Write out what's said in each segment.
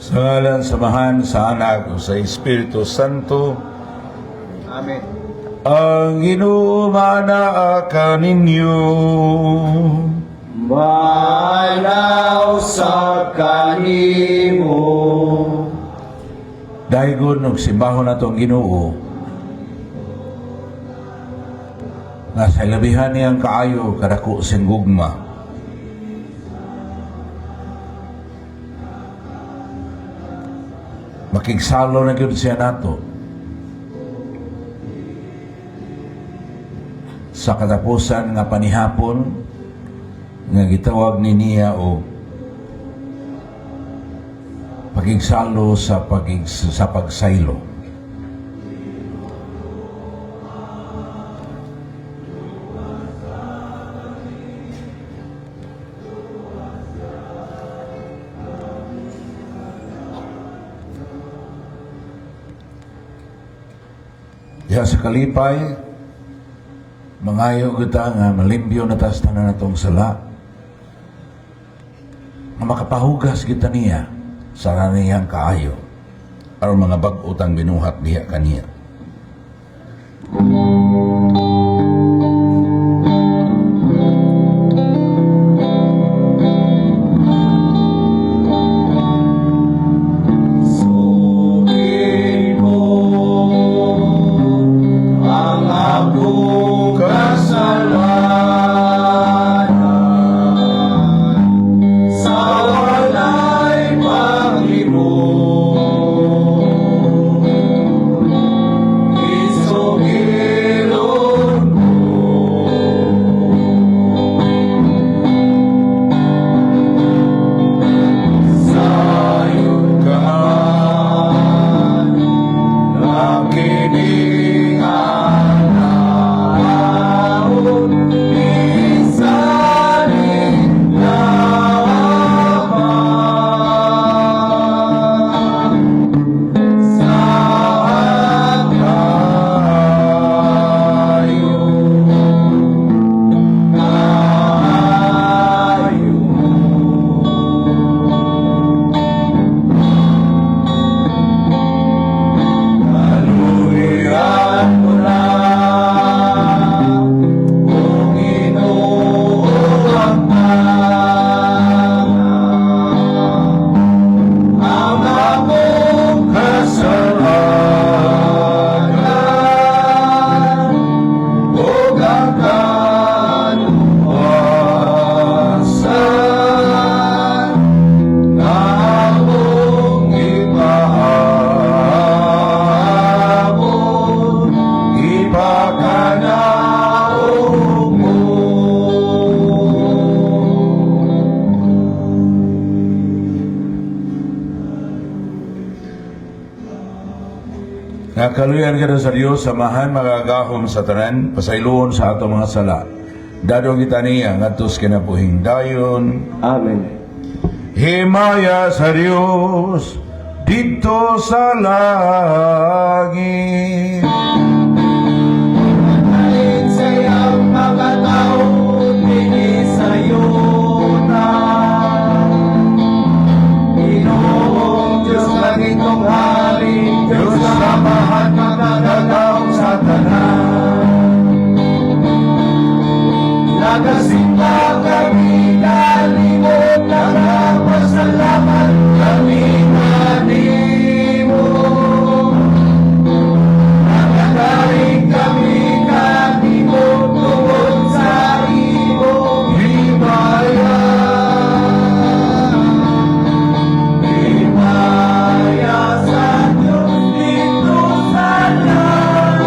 Sa ngalan, samahan, sa anak, o sa Espiritu Santo. Amen. Ang inumana kaninyo. Manaw sa kanimo. Daigon og simbahon nato ang Ginoo. Nga sa labihan niyang kaayo kadako sing gugma. Makigsalo na gyud siya nato. Sa katapusan nga panihapon nga gitawag ni niya o pagigsalo sa pagsaylo. Diha sa kalipay, mangayo kita nga malimpyo na tas tanan natong sala. Nga makapahugas kita niya sa kaniyang kaayo aron mga bag-utang binuhat diha kaniya. Sugin mo ang akong kasalanan sa walay panglimot. Isugilon mo sayon ka nakinig ang naon isaling laban sa kayo kaluhian mo na kung inuulang ang akong kasalanan ug ang kaluwasan nga akong ipahabol, ipakanaog mo. Nakaluyan ka sa Diyos, samahan magagahom sa tanan, pasayloon sa ato mga sala. Dadong kita niya, ngatos kinapuhing dayon. Amen. Himaya sa Diyos, dito sa langit. Alin sayang mga tao, pinisayo na. Inoong Diyos langit kong hari, Diyos samahan magagawang sa tanan. Nagasimba kami, nalimot, nagpasalamat kami kanimo. Nagagaling kami kanimo tungkol sa imo himaya. Himaya sa Diyos dito sa langit.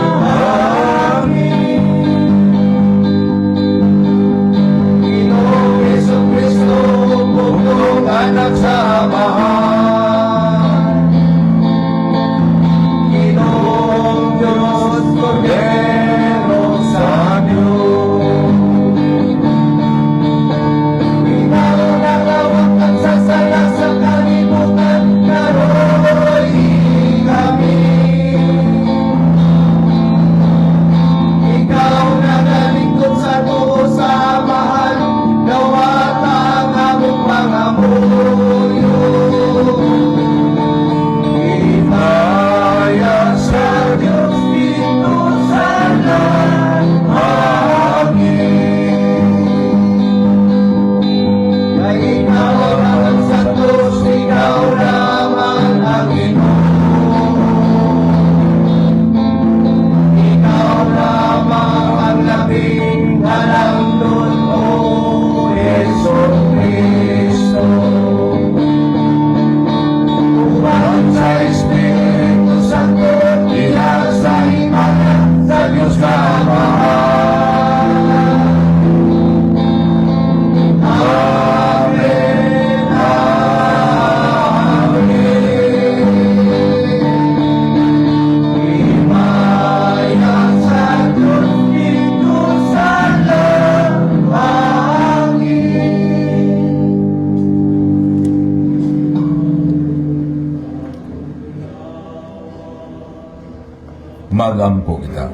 magampo kita.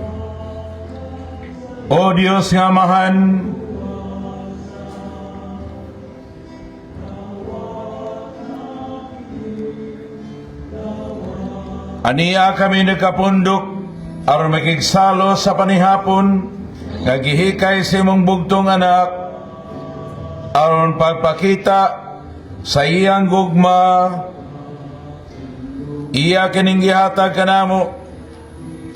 O Dios nga amahan, aniya kami nagkapundok aron makigsalo sa panihapon nagihikay sa imong bugtong anak aron pagpakita sa iyang gugma iya kining gihatag kanamo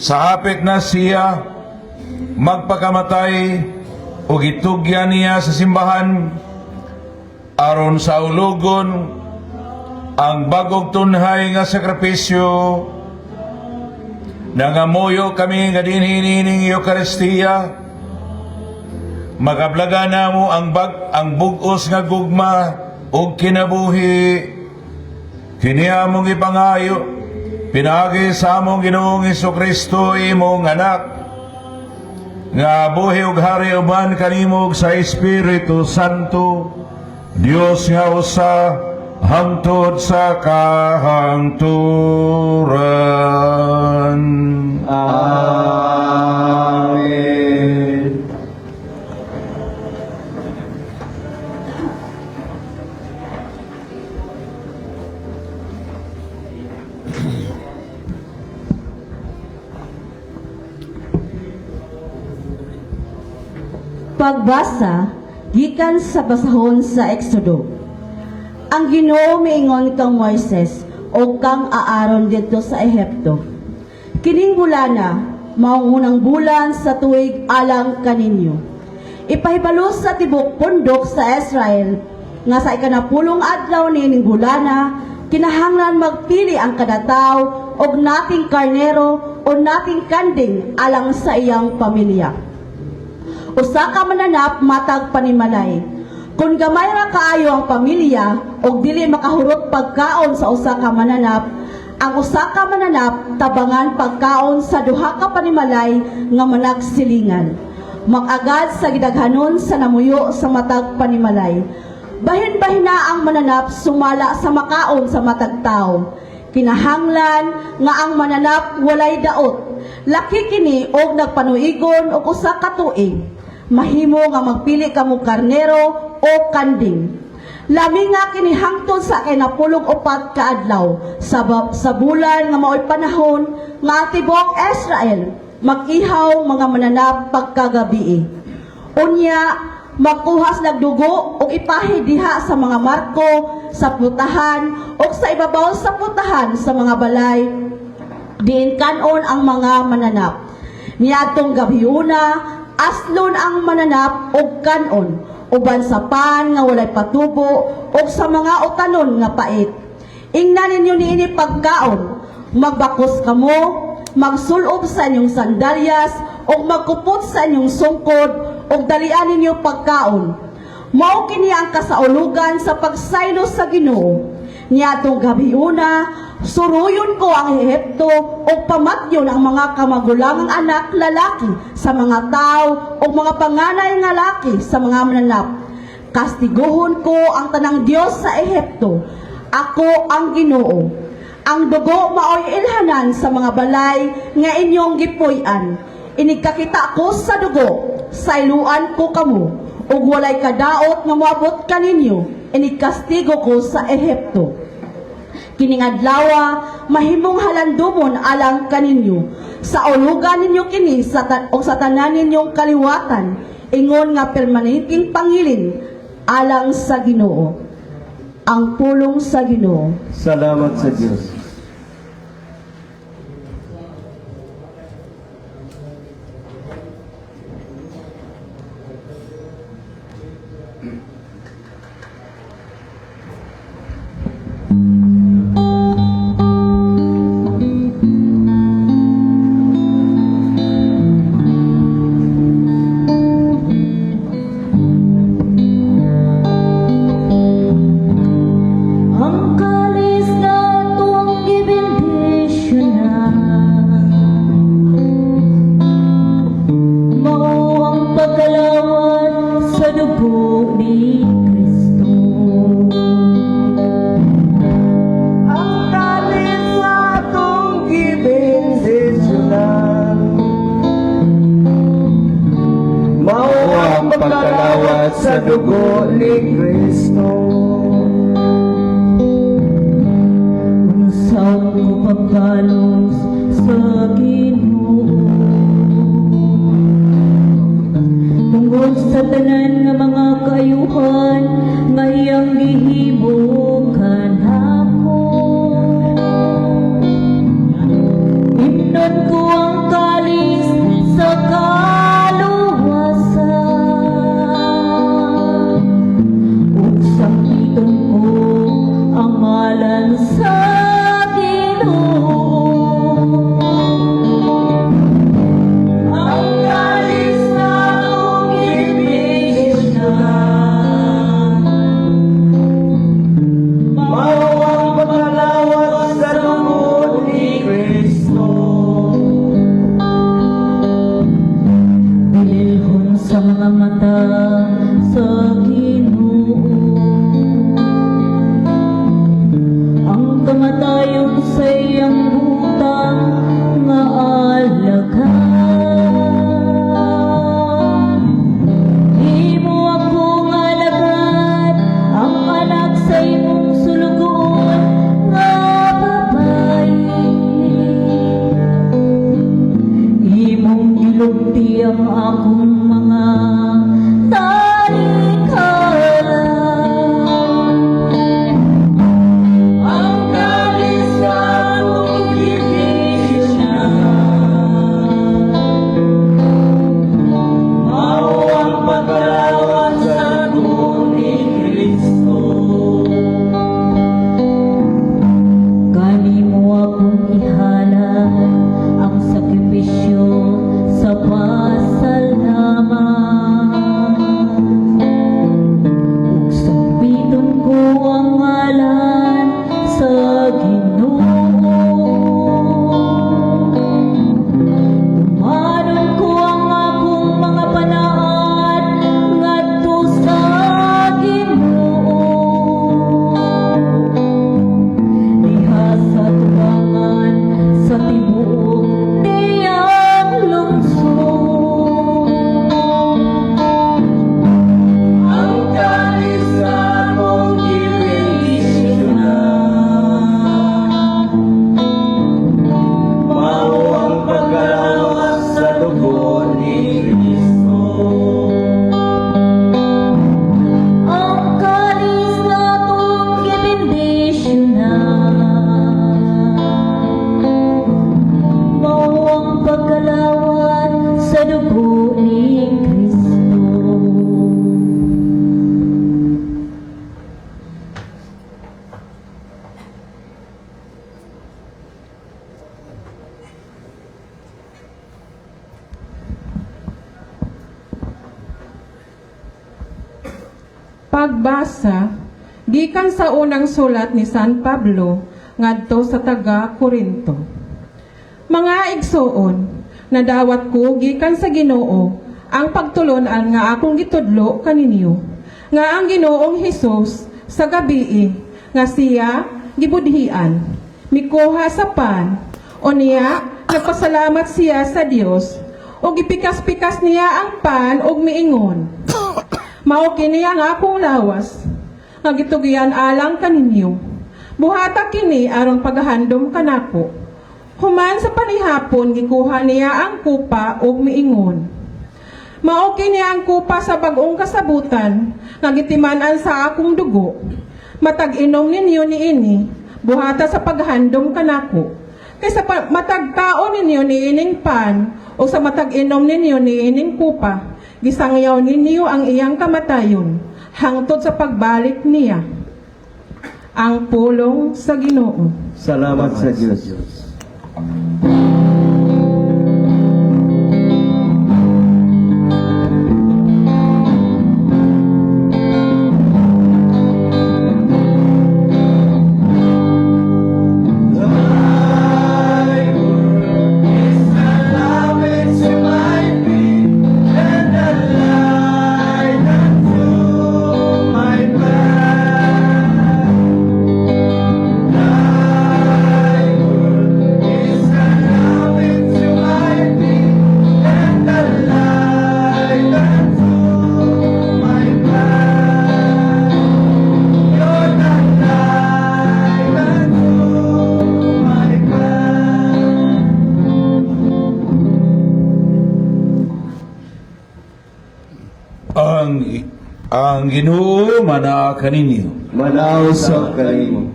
sa hapit na siya magpakamatay o gitugyan niya sa simbahan aron sa ulugon ang bagong tunhay nga sakripisyo nangamuyo kami nga dinhinining Eucharistia magablaga namo ang bugos nga gugma ug kinabuhi kini among ipangayo pinagi sa among Ginoong Hesukristo imong anak nga buhi ug hari uban kanimo sa Espiritu Santo Dios nga usa hangtod sa kahangturan. Amen. Pagbasa gikan sa basahon sa Exodo. Ang Ginoo miingon kang Moises o kang Aaron dito sa Ehipto. Kining bulana maong unang bulan sa tuig alang kaninyo. Ipahibalo sa tibok pundok sa Israel nga sa ikanapulong adlaw niining bulana kinahanglan magpili ang kada tawo og nating karnero o nating kanding alang sa iyang pamilya. Usa ka mananap matag panimalay. Kung gamay ra kaayo ang pamilya og dili makahurot pagkaon sa usa ka mananap, ang usa ka mananap tabangan pagkaon sa duha ka panimalay nga managsilingan. Magagad sa gidaghanon sa namuyo sa matag panimalay. Bahin-bahina ang mananap sumala sa makaon sa matag tawo. Kinahanglan nga ang mananap walay daot. Laki kini og nagpanuigon og usa ka tuig. Mahimo nga magpili kamo karnero o kanding. Lami nga kini hangtod sa kinapulong upat ka adlaw sa bulan nga mao'y panahon nga tibok Israel mag-ihaw mga mananap pagkagabi. Unya magkuhas nagdugo o ipahi diha sa mga marko sa putahan o sa ibabaw sa putahan sa mga balay diin kanon ang mga mananap. Niadtong gabiuna aslon ang mananap og kanon uban sa pan nga walay patubo og sa mga utanon nga pait. Ingnan ninyo niini pagkaon, magbakos kamo, magsulob sa inyong sandalyas o magkupot sa inyong sungkod o dalian ninyo pagkaon. Mao kini ang kasaulugan sa pagsaylo sa Ginoo. Niadtong gabiuna, suruyon ko ang Ehipto o pamatyon ang mga kamagulangang anak lalaki sa mga tao o mga panganay nga laki sa mga mananap. Kastiguhon ko ang tanang Dios sa Ehipto. Ako ang Ginoo. Ang dugo maoy ilhanan sa mga balay nga inyong gipuy-an. Inigkakita ko sa dugo, sayluan ko kamo, ug walay kadaot nga moabot kaninyo. Inigkastigo ko sa Ehipto. Kining adlaw mahimong halandumon alang kaninyo. Sa ulugan ninyo kini sa tanan ninyong kaliwatan, ingon nga permanenteng pangilin alang sa Ginoo. Ang pulong sa Ginoo. Salamat sa Diyos. Ang kalis na tuwang ibindisyon na mao ang pagkalawat sa dugo ni Kristo. Ang talis sa atong gibindisyonan Salamat sa dugo ni Kristo. Kung saan ko pagkalos sa Ginoo, tungod sa tanan nga mga kaayuhan nga iyang gihimo kanako. Himnon ko ang kalis sa kaluwasan, ug sampiton ko ang ngalan sa Ginoo. Ang kalis na akong ibigyan, Mao ang pagkalawat sa dugo ni Kristo. bililhon sa mga mata sa Ginoo. Ang kamatayon sa iyang butang nga alagad. Imo akong alagad, ang anak sa imong sulugoon nga babayi. Imong gilugti ang akong mga talikayan. Ang kalis na akong ibigyan, Mao ang pagkalawat sa dugo ni Kristo. Gani mo akong ihalal ang sakripisyo sa pasalamat. Ug sampiton ko ang ngalan sa Ginoo. Tumanon ko ang akong mga panaan ngadto sa Ginoo. Diha sa tubangan sa tibuok niyang lungsod. Ang kalis na akong ibigyan, Mao ang pagkalawat sa dugo ni Kristo. Ang kalis na akong ibindisyonan, mao ang pagkalawat sa dugo ni Kristo. Pagbasa gikan sa unang sulat ni San Pablo ngadto sa taga Corinto. Mga igsoon, nadawat ko gikan sa Ginoo ang pagtulon-an nga akong gitudlo kaninyo, nga ang Ginoong Hesus sa gabii nga siya gibudhian, mikuha sa pan, o niya nagpasalamat siya sa Dios, o gipikas-pikas niya ang pan og miingon. Mao kini ang akong lawas, nga gitugian alang kaninyo. Buhata kini aron paghandom kanako. Human sa panihapon gikuha niya ang kupa ug miingon. Mao kini ang kupa sa bag-ong kasabutan, nga gitiman-an sa akong dugo. Matag inom ninyo niini, buhata sa paghandom kanako. Kaysa matag kaon ninyo niining pan o sa matag inom ninyo niining kupa, gisangyaw ninyo ang iyang kamatayon hangtod sa pagbalik niya. Ang pulong sa Ginoo. Salamat sa Diyos. Ang Ginoo manaa kaninyo. Manaw sa kanimo.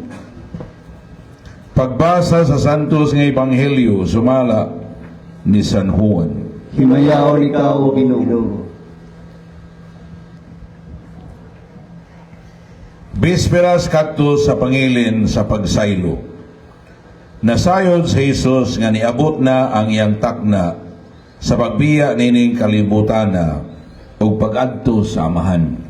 Pagbasa sa Santos nga Ebanghelyo sumala ni San Juan. Himayaw ikaw, Ginoo. Bisperas kadto sa pangilin sa pagsaylo. Nasayod sa Hesus nga niabot na ang iyang takna sa pagbiya nining kalibutan na ug pag-adto sa amahan.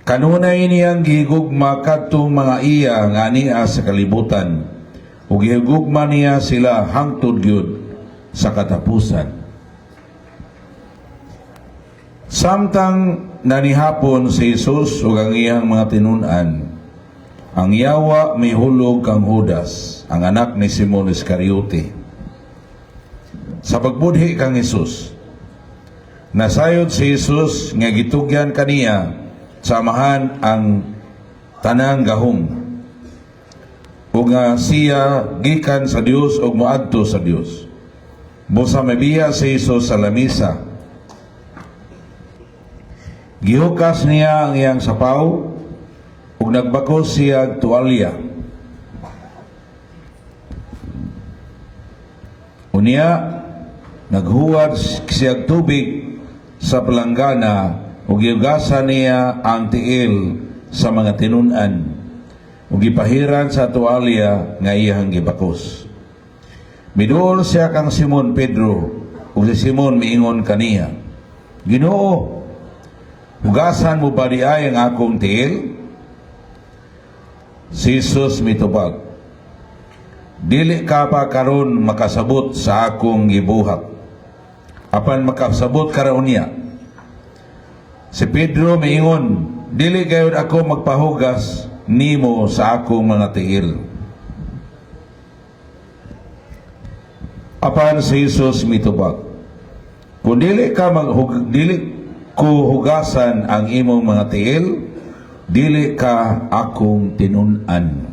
Kanunay niyang gihigugma kadtong mga iya nga ania sa kalibutan ug gihigugma niya sila hangtod gyud sa katapusan. Samtang nanihapon si Jesus ug ang iyang mga tinun-an, ang yawa may hulog kang Judas, ang anak ni Simon Iscariote. Sa pagbudhi kang Jesus, nasayod si Jesus nga gitugyan kaniya sa amahan ang tanang gahom ug nga siya gikan sa Dios ug moadto sa Dios. Busa mabiya si Jesus sa lamisa. Gihukas niya ang iyang sapaw ug nagbakos siya og tuwalya. Unya naghuwad siya og tubig sa palanggana ug gihugasan niya ang tiil sa mga tinun-an ug gipahiran sa tuwalya nga iyang gibakos. Miduol siya kang Simon Pedro ug si Simon miingon kaniya, Ginoo, hugasan mo ba diay ang akong tiil? Si Jesus mitubag, dili ka pa karon makasabot sa akong gibuhat. Apan makasabot karon niya. Si Pedro miingon, dili gayud ako magpahugas nimo sa akong mga tiil. Apan si Jesus mitubag, kung dili ko hugasan ang imong mga tiil, dili ka akong tinun-an.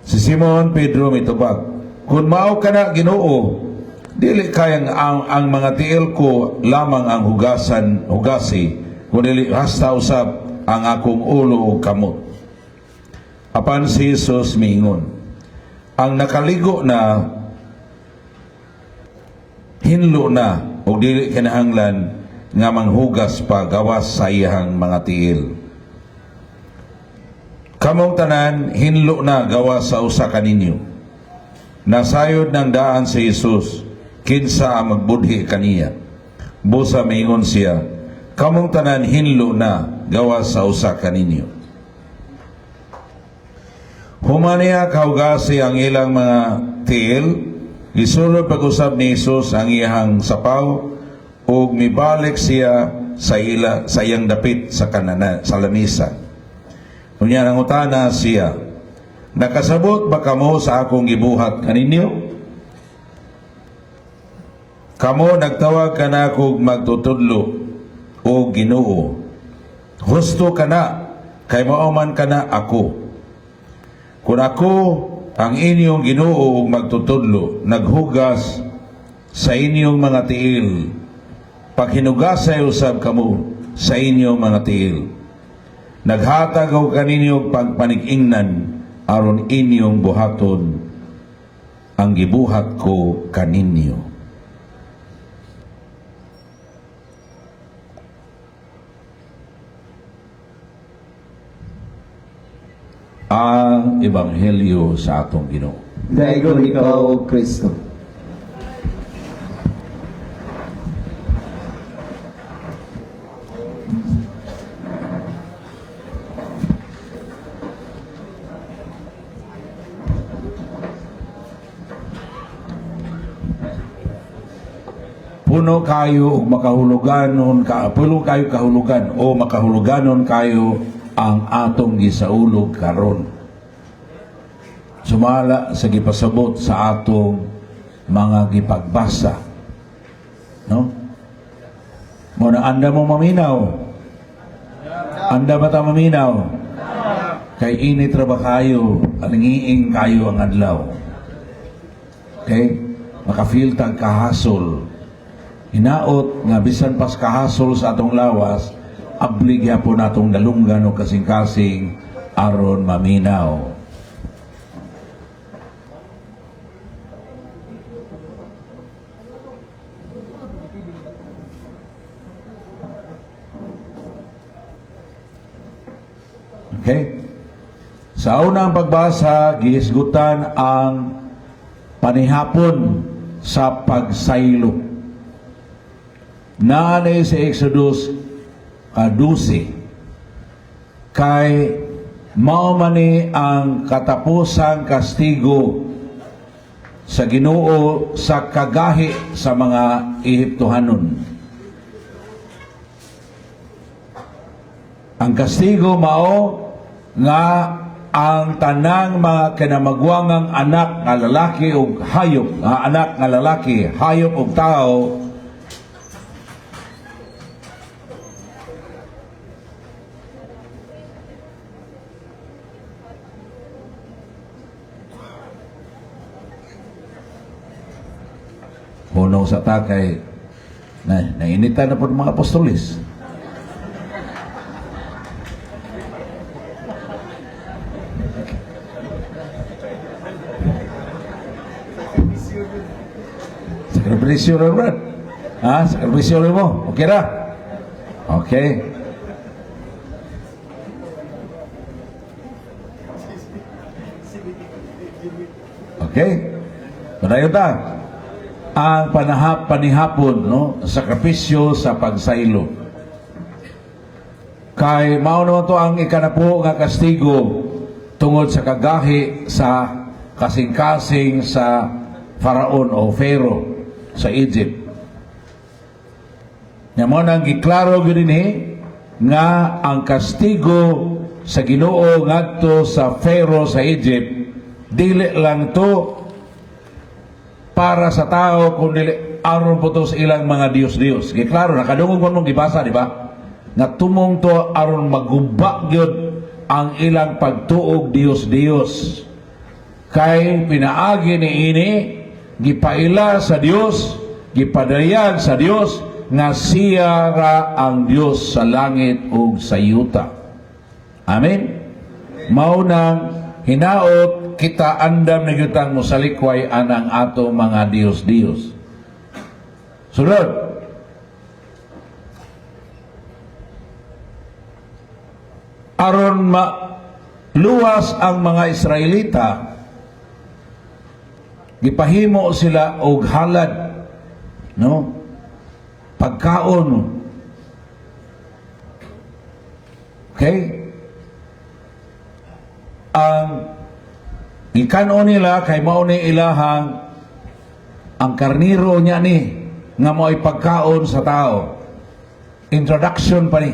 Si Simon Pedro mitubag, kung mao ka na Ginoo, dili kayang ang mga tiil ko lamang ang hugasi, kundi hasta usab ang akong ulo ug kamot. Apan si Jesus miingon, ang nakaligo na hinlo na o dili kinahanglan nga manghugas pa gawas sa iyang mga tiil. Kamong tanan hinlo na gawas sa usa kaninyo. Nasayod ng daan si Jesus kinsa ang magbudhi kaniya. Busa miingon siya, kamong tanan hinlo na gawas sa usa kaninyo. Humaniya kahugasi ang ilang mga tiil. Gisulod pag-usab ni Jesus ang iyang sapaw ug mibalik siya sa iyang dapit sa lamisa. Unya nangutana siya, nakasabot ba kamo sa akong gibuhat kaninyo? Kamo nagtawag ka na kog magtutudlo o Ginoo. Husto ka na, kay mauman ka na ako. Kung ako ang inyong Ginoo ug magtutudlo, naghugas sa inyong mga tiil, paghinugasay usab kamo sa inyong mga tiil. Naghatag og kaninyo pagpanig-ingnan aron inyong buhaton ang gibuhat ko kaninyo. Ang Ebanghelyo sa atong Ginoo. Daigon ikaw, O Kristo. Puno kayo ug makahuluganon puno kayo kahulugan o makahuluganon kayo ang atong gisaulog karon. Sumala sa gipasabot sa atong mga gipagbasa. No? Muna anda mo maminaw. Anda ba ta maminaw? Kay init ra ba kayo, alingiing kayo ang adlaw. Okay? Makafeel tag kahasol. hinaot nga bisan pas kahasol sa atong lawas, ablig po natong dalunggan o kasing-kasing aron maminaw. Okay? Sa unang pagbasa, gihisgutan ang panihapon sa pagsaylo. Naanay sa Exodus 12 kay mao man ni ang katapusang kastigo sa Ginoo sa kagahi sa mga Ehiptohanon. Ang kastigo mao nga ang tanang mga kinamagwangang anak nga lalaki ug hayop, anak nga lalaki, hayop ug tao puno sa takay nainitan na po ng mga apostolis. Sakripisyo rin, Brad. Sakripisyo rin mo. Okay na? Okay. Okay. Padayon ta. Ang panihapon, no? Sakripisyo sa pagsaylo. Kay mao naman to ang ikanapo nga kastigo tungod sa kagahi sa kasing-kasing sa Faraon o Pharaoh sa Egypt. Nya mo nang giklaro gyud dinhi nga ang kastigo sa Ginoo ngadto sa Pharaoh sa Egypt dili lang to para sa tao kundi aron po to sa ilang mga Dios-Dios. Giklaro nakadungog mo mong gibasa, di ba? Nga tumong to aron maguba gyud ang ilang pagtuog Dios-Dios. Kay pinaagi ni ini gipaila sa Dios, gipadayag sa Dios nga siya ra ang Dios sa langit ug sa yuta. Amen. Mao nang hinaot kita andam na gyutang mosalikway anang ato mga Dios-Dios. Sunod. Aron luwas ang mga Israelita, gipahimo sila og halad, no? Pagkaon. Okay? Ang ikanon nila kay mao ni ilahang ang karniro niya ni nga mo'y pagkaon sa tao. Introduction pa ni.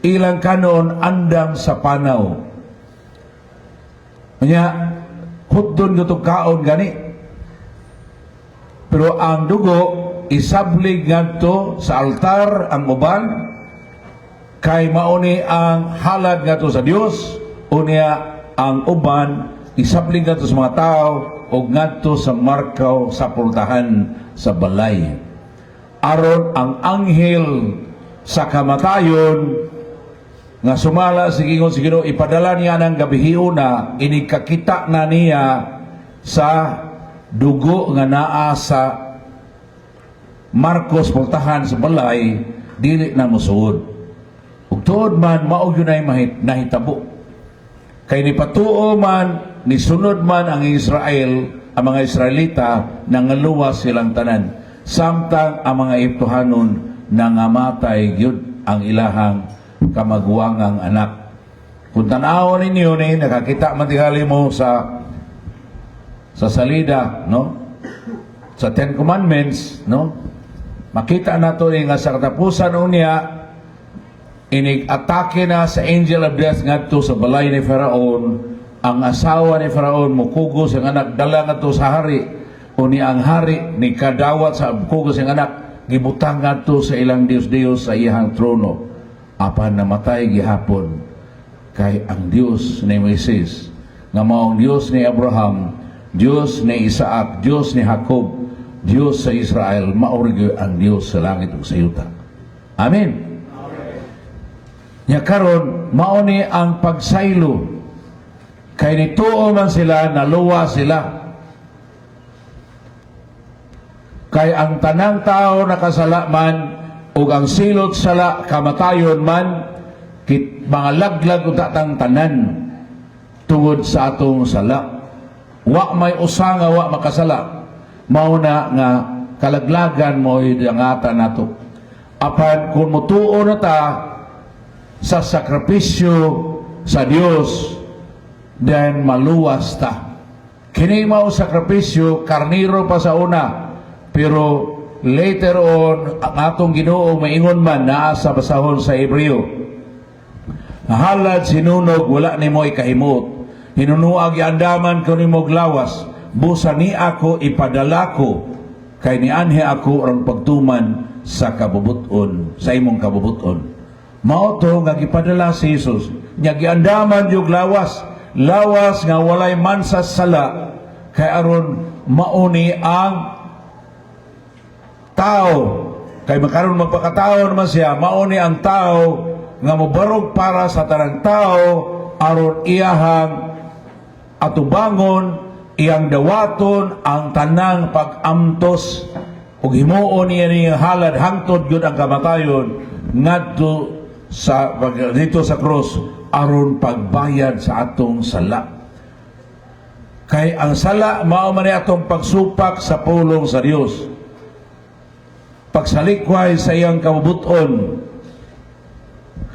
Ilang kanon andam sa panaw. Kanya hudon gutong kaon gani. Pero ang dugo isablig ngadto sa altar ang uban kay mauni ang halad ngadto sa Dios unya ang uban isablig ngadto sa mga tao ug ngadto sa markaw sa pultahan sa balay aron ang anghel sa kamatayon nga sumala sa gingon sa Ginoo ipadala niya ng gabihiuna inikakita na niya sa dugo nga naa sa Marcos pultahan sa balay dili na mosuod ug tuod man mao gyud nay nahitabo kay ni patuo man ni sunod man ang Israel ang mga Israelita nangaluwas silang tanan samtang ang mga Ehiptohanon nangamatay gyud ang ilahang kamagwangang anak. Kung tanaw ninyo ni nakakita man tingali mo sa salida, no? Sa Ten Commandments, no? Makita nato nga sa katapusan unya inig-atake na sa angel of death ngadto sa balay ni Faraon. Ang asawa ni Faraon mukugos ang anak dala ngadto sa hari. Uni ang hari ni kadawat sa kugos ang anak gibutang ngadto sa ilang Dios-Dios sa iyang trono. Apan namatay gihapon kay ang Dios ni Moises nga maong Dios ni Abraham, Dios ni Isaac, Dios ni Jacob Dios sa Israel, maorigyo ang Dios sa langit ug sa yuta. Amen. Nya karon mao ni ang pagsaylo, kay nituo man sila, naluwa sila. Kay ang tanang tao nakasala man ug ang silot sala kamatayon man, mga laglag utatang tanan tungod sa atong sala. Wa may usa nga wa makasala, mao na nga kalaglagan mo idangatan nato. Apan kung mutuo na ta sa sakripisyo sa Dios, then maluwas ta. Kini mao sakripisyo, karniro pa sa una, pero later on ang atong Ginoo maingon man naa sa basahon sa Hebreo, halad sinunog wala nimo ikahimot, hinunuag iandaman ko nimo glawas, busa ni ako ipadala ko, kay nianhi ako ang pagtuman sa kabubuton, sa imong kabubuton. Mao to nga gipadala si Jesus, nya giandaman yung lawas, lawas nga walay mansas sala, kay aron mauni ang tao, kay makaroon magpakatao naman siya, mauni ang tao nga mobarog para sa tanang tao, aron iyahang atubangon, iyang dawaton ang tanang pag-amtos ug himuon niya niyang halad hangtod gyud ang kamatayon ngadto sa dito sa cross aron pagbayad sa atong sala. Kay ang sala mao man ni atong pagsupak sa pulong sa Dios, pagsalikway sa iyang kabubuton.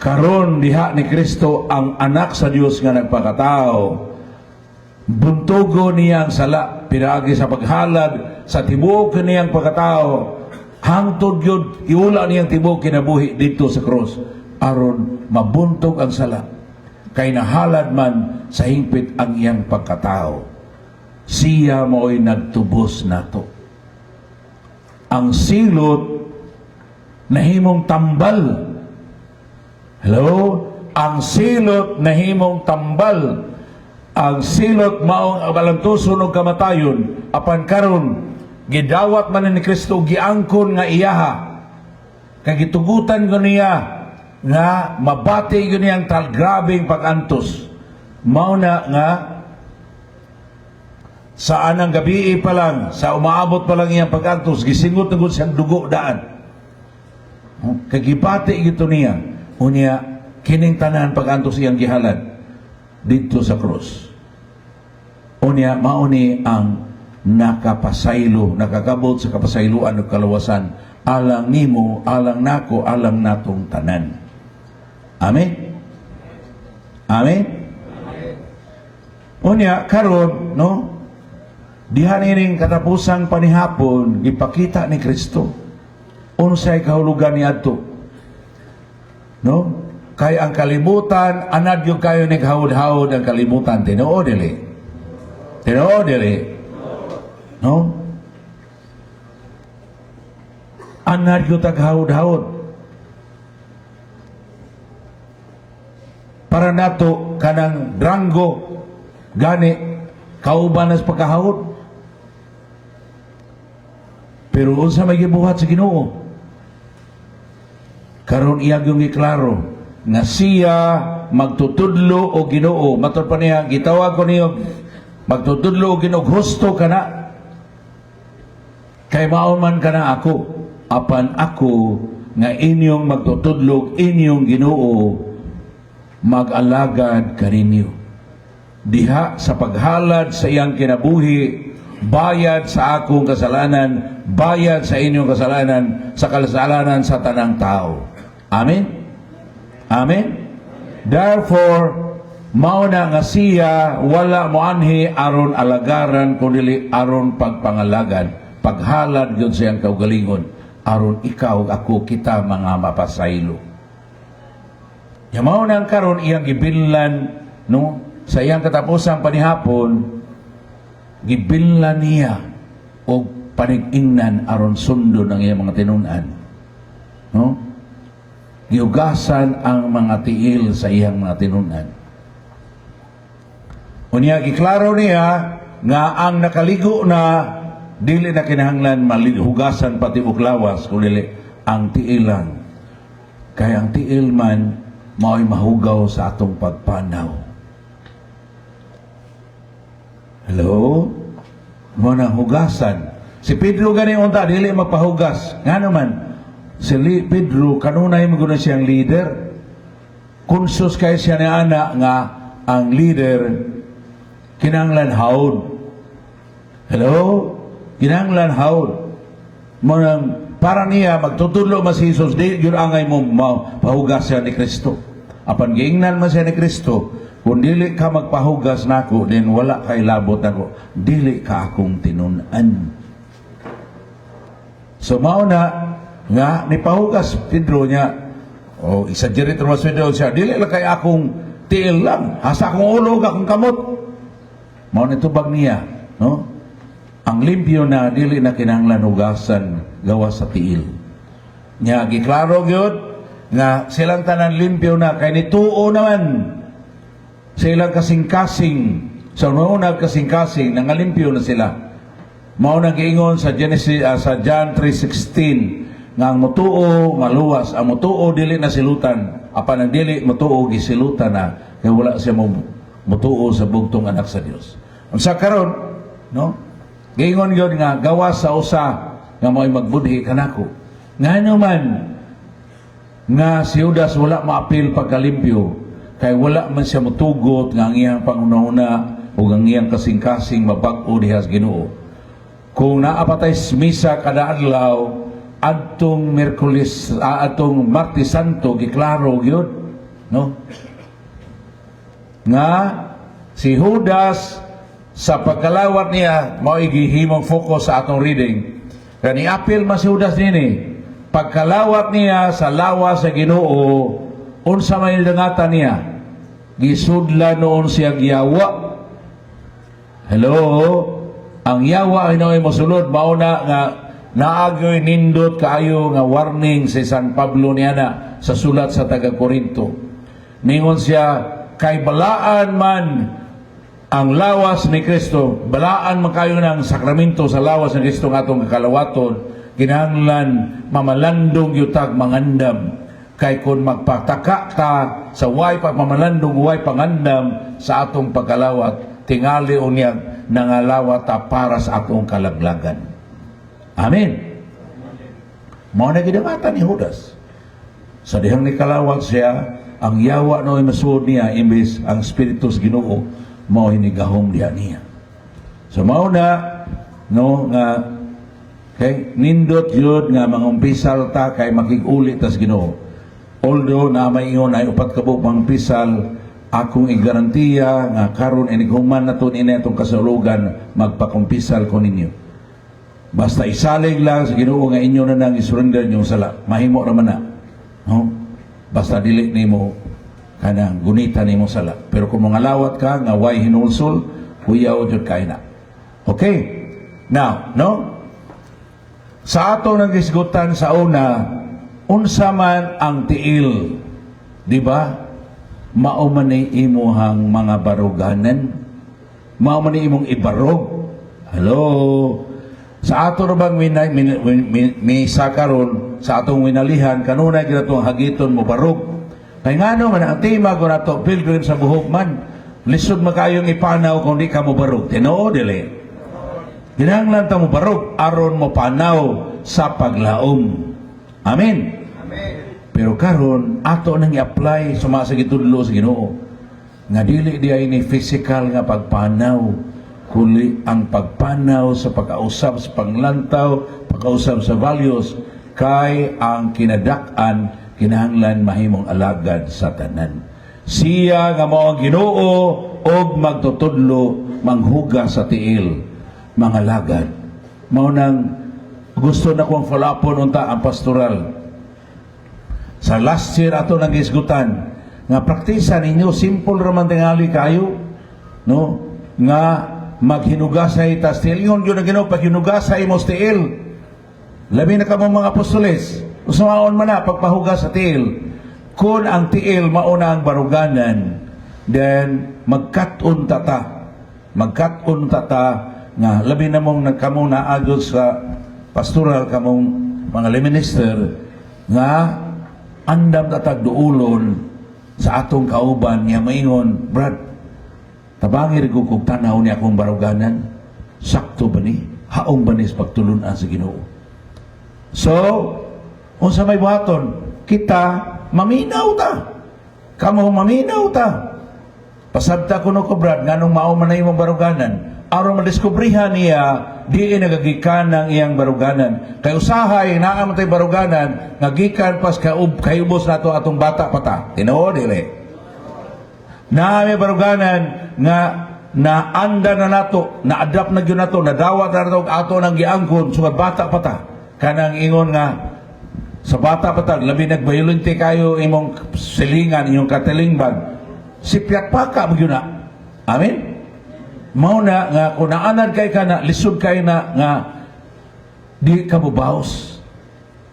Karon diha ni Kristo ang anak sa Dios nga nagpakatao, buntugo niya ang sala pinaagi sa paghalad sa tibuok niyang pagkatao, hangtod yun iula niyang tibuok kinabuhi dito sa cross aron mabuntog ang sala, kay nahalad man sa hingpit ang iyang pagkatao. Siya mo'y nagtubos nato. Ang silot nahimong tambal. Hello? Ang silot nahimong tambal. Ang silot maong abalantuson og kamatayon, apan karon gidawat man ni Kristo, giangkon nga iyaha, kay gitugutan ko niya nga mabati ko niyang grabing pag-antos. Mao na nga sa anang gabi pa lang, sa umaabot pa lang iyang pag-antos, gisingot na gud siyang dugo daan. Kay gibati gito niya, unya kining tanan pag-antos iyang gihalad dito sa cross. Unya mauni ang nakapasaylo, nakakabot sa kapasayloan ug kalawasan, alang nimo, alang nako, alang natong tanan. Amen. Amen. Unya karon no, diha nining katapusang panihapon ipakita ni Kristo unsay kahulugan niadto. No? Kay ang kalibutan, anad yung kayo naghawod-hawod ang kalibutan. Tinoo dili. Tinoo dili. No? Anad yung taghawod-hawod. Para nato kanang dranggo, gani, kauban as pagkahawod. Pero unsa may gibuhat sa Ginoo? Karon iyang yung iklaro nga siya magtutudlo o Ginoo. Matod pa niya, gitawag ko niyo magtutudlo o Ginoo, husto ka na. Kay maoman ka na ako, apan ako nga inyong magtutudlo, inyong Ginoo, mag-alagad kaninyo. Diha sa paghalad sa iyang kinabuhi, bayad sa akong kasalanan, bayad sa inyong kasalanan, sa kasalanan sa tanang tao. Amen? Amen? Therefore, mauna nga siya wala moanhi aron alagaran kundi aron pagpangalagan, paghalad yun sa iyang kaugalingon, aron ikaw ako kita mga mapasaylo. Ya mauna ang karon iyang gibillan no sa iyang katapusang panihapon, gibillan niya og panig-ingnan aron sundo ng iyang mga tinunan. No? Giugasan ang mga tiil sa iyang mga tinunan. Unya giklaro niya nga ang nakaligo na dili na kinahanglan hugasan pati og lawas kundi ang tiil lang. Kaya ang tiil man mao'y mahugaw sa atong pagpanaw. Hello? Mo nang hugasan. Si Pedro gani unta dili magpahugas. Nga naman si Pedro kanunay maguna siyang leader. Konsus kay siya ni ana nga ang leader kinahanglan haud. Hello? Kinahanglan haud. Mo nang para niya magtutudlo mas Jesus di yun angay mo pahugas siya ni Kristo. Apan giingnan man siya ni Kristo, kung dili ka magpahugas nako, then wala kay labot nako, dili ka akong tinunan. So mao na nga ni pahugas Pedro niya, exaggerate mas Pedro siya, dili lang kay akong tiil lang, hasa akong ulog, akong kamot. Mao na tubag niya, no? Ang limpyo na dili na kinahanglan hugasan gawa sa tiil. Nya giklaro gyud nga silang tanan limpyo na kay nituo naman silang kasing-kasing sa una kasing-kasing nangalimpyo na sila. Mao nang giingon sa Genesis sa John 3:16 nga ang mutuo maluwas, ang mutuo dili na silutan, apan ang dili mutuo gisilutan na kay wala siya mutuo sa bugtong anak sa Dios. Unsa karon, no? Giingon gyud nga gawas sa usa nga mo'y magbudhi kanako. Ngano man nga si Judas wala maapil pagkalimpyo kay wala man siya mutugot nga ang iyang pangunahuna o ang iyang kasing-kasing mabag-o dihas Ginoo. Kung naapatay misa kada adlaw adtong Miyerkules atong Martes Santo giklaro gyud, no? Nga si Judas sa pagkalawat niya mao gihimong focus sa atong reading. Kani apil man si Judas nini pagkalawat niya sa lawas sa Ginoo, unsa may dangatan niya? Gisudla noon siya yawa. Hello? Ang yawa ay naoy mosulod, mauna nga naagyoy nindot kaayo nga warning si San Pablo niya na sa sulat sa taga-Korinto. Ningon siya, kay balaan man ang lawas ni Kristo, balaan man kayo ng sakramento sa lawas ni Kristo nga atong kakalawaton, kinahanglan mamalandong yutag mangandam. Kay kung magpataka ta sa way pagmamalandong way pangandam sa atong pagkalawat, tingali unyag nangalawat ta para sa atong kalaglagan. Amen. Mao na gidamatan ni Judas. Sa dihang ni kalawat siya, ang yawa no'y masuod niya imbis ang Espiritus Ginoo mao hinigahom niya. So mao na no nga kay nindot yun nga mangumpisal ta kay makig-uli tas Ginoo. Although na may ingon ay upat ka buok mangumpisal, akong igarantiya nga karon inighuman naton ini atong kasulugan magpakumpisal ko ninyo. Basta isalig lang sa Ginoo nga inyo na nang isurrender niyo sala, mahimo naman na. No? Basta dili nimo kanang gunita nimo sala. Pero kung mga lawat ka nga way hinulsol, kuyaw jud kay na. Okay? Now, no? Sa ato nang gisgutan sa una, unsa man ang tiil, di ba? Mao man ni imuhang mga baruganan, mao man ni imong ibarog. Hello. Sa ato ra bang misa karon sa atong winalihan kanunay gid atong hagiton mo barog. Kay ngano man ang tema ko nato pilgrim sa buhok man, lisod makayong ipanaw kung di ka mo barog. Tinuod dili. Kinahanglan ta mo barog aron mo panaw sa paglaom. Amen. Pero karon ato nang i-apply sa gitudlo sa Ginoo nga dili di ay ni physical nga pagpanaw kundi ang pagpanaw sa pagkausap sa panglantaw, pagkausap sa values kay ang kinadak-an kinahanglan mahimong alagad sa tanan. Siya nga mao ang Ginoo og magtutudlo manghuga sa tiil mga lagad. Mao nang gusto na kong follow-upon unta ang pastoral. Sa last year ato nang isgutan nga praktisa ninyo simple raman tingali kayo, no? Nga maghinugasay tas tiil. Ingon yun ang Ginoo paghinugasay mo sa tiil. Labi na ka mga apostoles. Usumaon man na pagpahugas sa tiil. Kung ang tiil mauna ang baruganan, then magkat-un tata nga labi na mong nagkamong naagod sa pastoral kamong mga minister nga andam tatag duulon sa atong kauban niya maingon, Brad, tabangir ko kung tanaw niya akong baruganan, sakto ba ni? Haong ba ni sa pagtulunan sa Ginoo? So, kung sa may buhaton, kita maminaw ta. Kamo maminaw ta. Pasabta ko no ko, Brad, nganong mao man na imong baruganan, aron madiskubrihan niya di nagagikan ng iyang baruganan. Kay usahay naa man tay baruganan nga gikan pas kayubos nato atong bata pata. Tinuod dili. Naa may baruganan nga naanda na nato, na-adapt na gyud nato, nadawat na nato ato nang giangkon sugad bata pata. Kanang ingon nga sa bata pata labi nagbayolente kayo imong silingan, imong katilingban. Sipyat pa ka magyud na. Amen. Mao na nga kung naanad kay ka na lisod kay na nga di ka mubaos,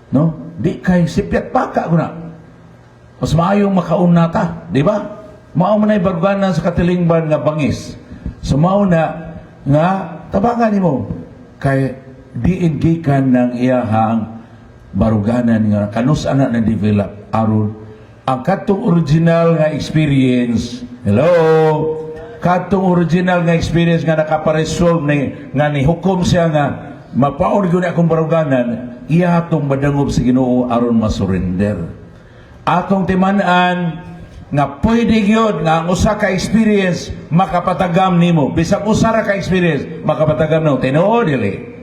no, di kay sipyat pa ka kuna mas maayong makauna ta, di ba? Mao man ay baruganan sa katilingban nga bangis, so mao na nga tabangan nimo kay diin gikan ng iyahang baruganan nga kanus ana na develop aron ang katong original nga experience. Hello, katong original nga experience nga nakaparesolve nga ni hukom siya nga mapaon gyud akong baruganan, iya atong madangob sa Ginoo aron masurrender. Atong timan-an nga pwede gyud nga ang usa ka experience makapatagam nimo, bisag usa ra ka experience makapatagam nimo. Tinuod dili.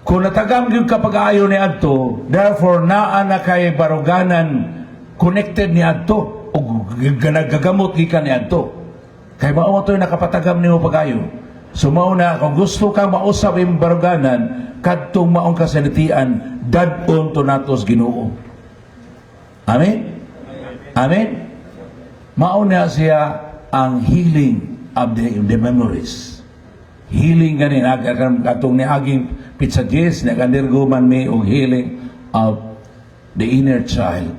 Kung natagam gyud ka pag-aayo ni adto, therefore naa na kay baruganan connected ni adto o gagamot gikan ni adto. Kay mao to nakapatagam nimo pagayo. So mao na kung gusto kang mausab imong baruganan kadtong maong kasalitian dad-on to natos Ginoo. Amen. Amen. Mao na siya ang healing of the memories. Healing ganin atong ni aging pizza Jess nag-undergo man may og healing of the inner child.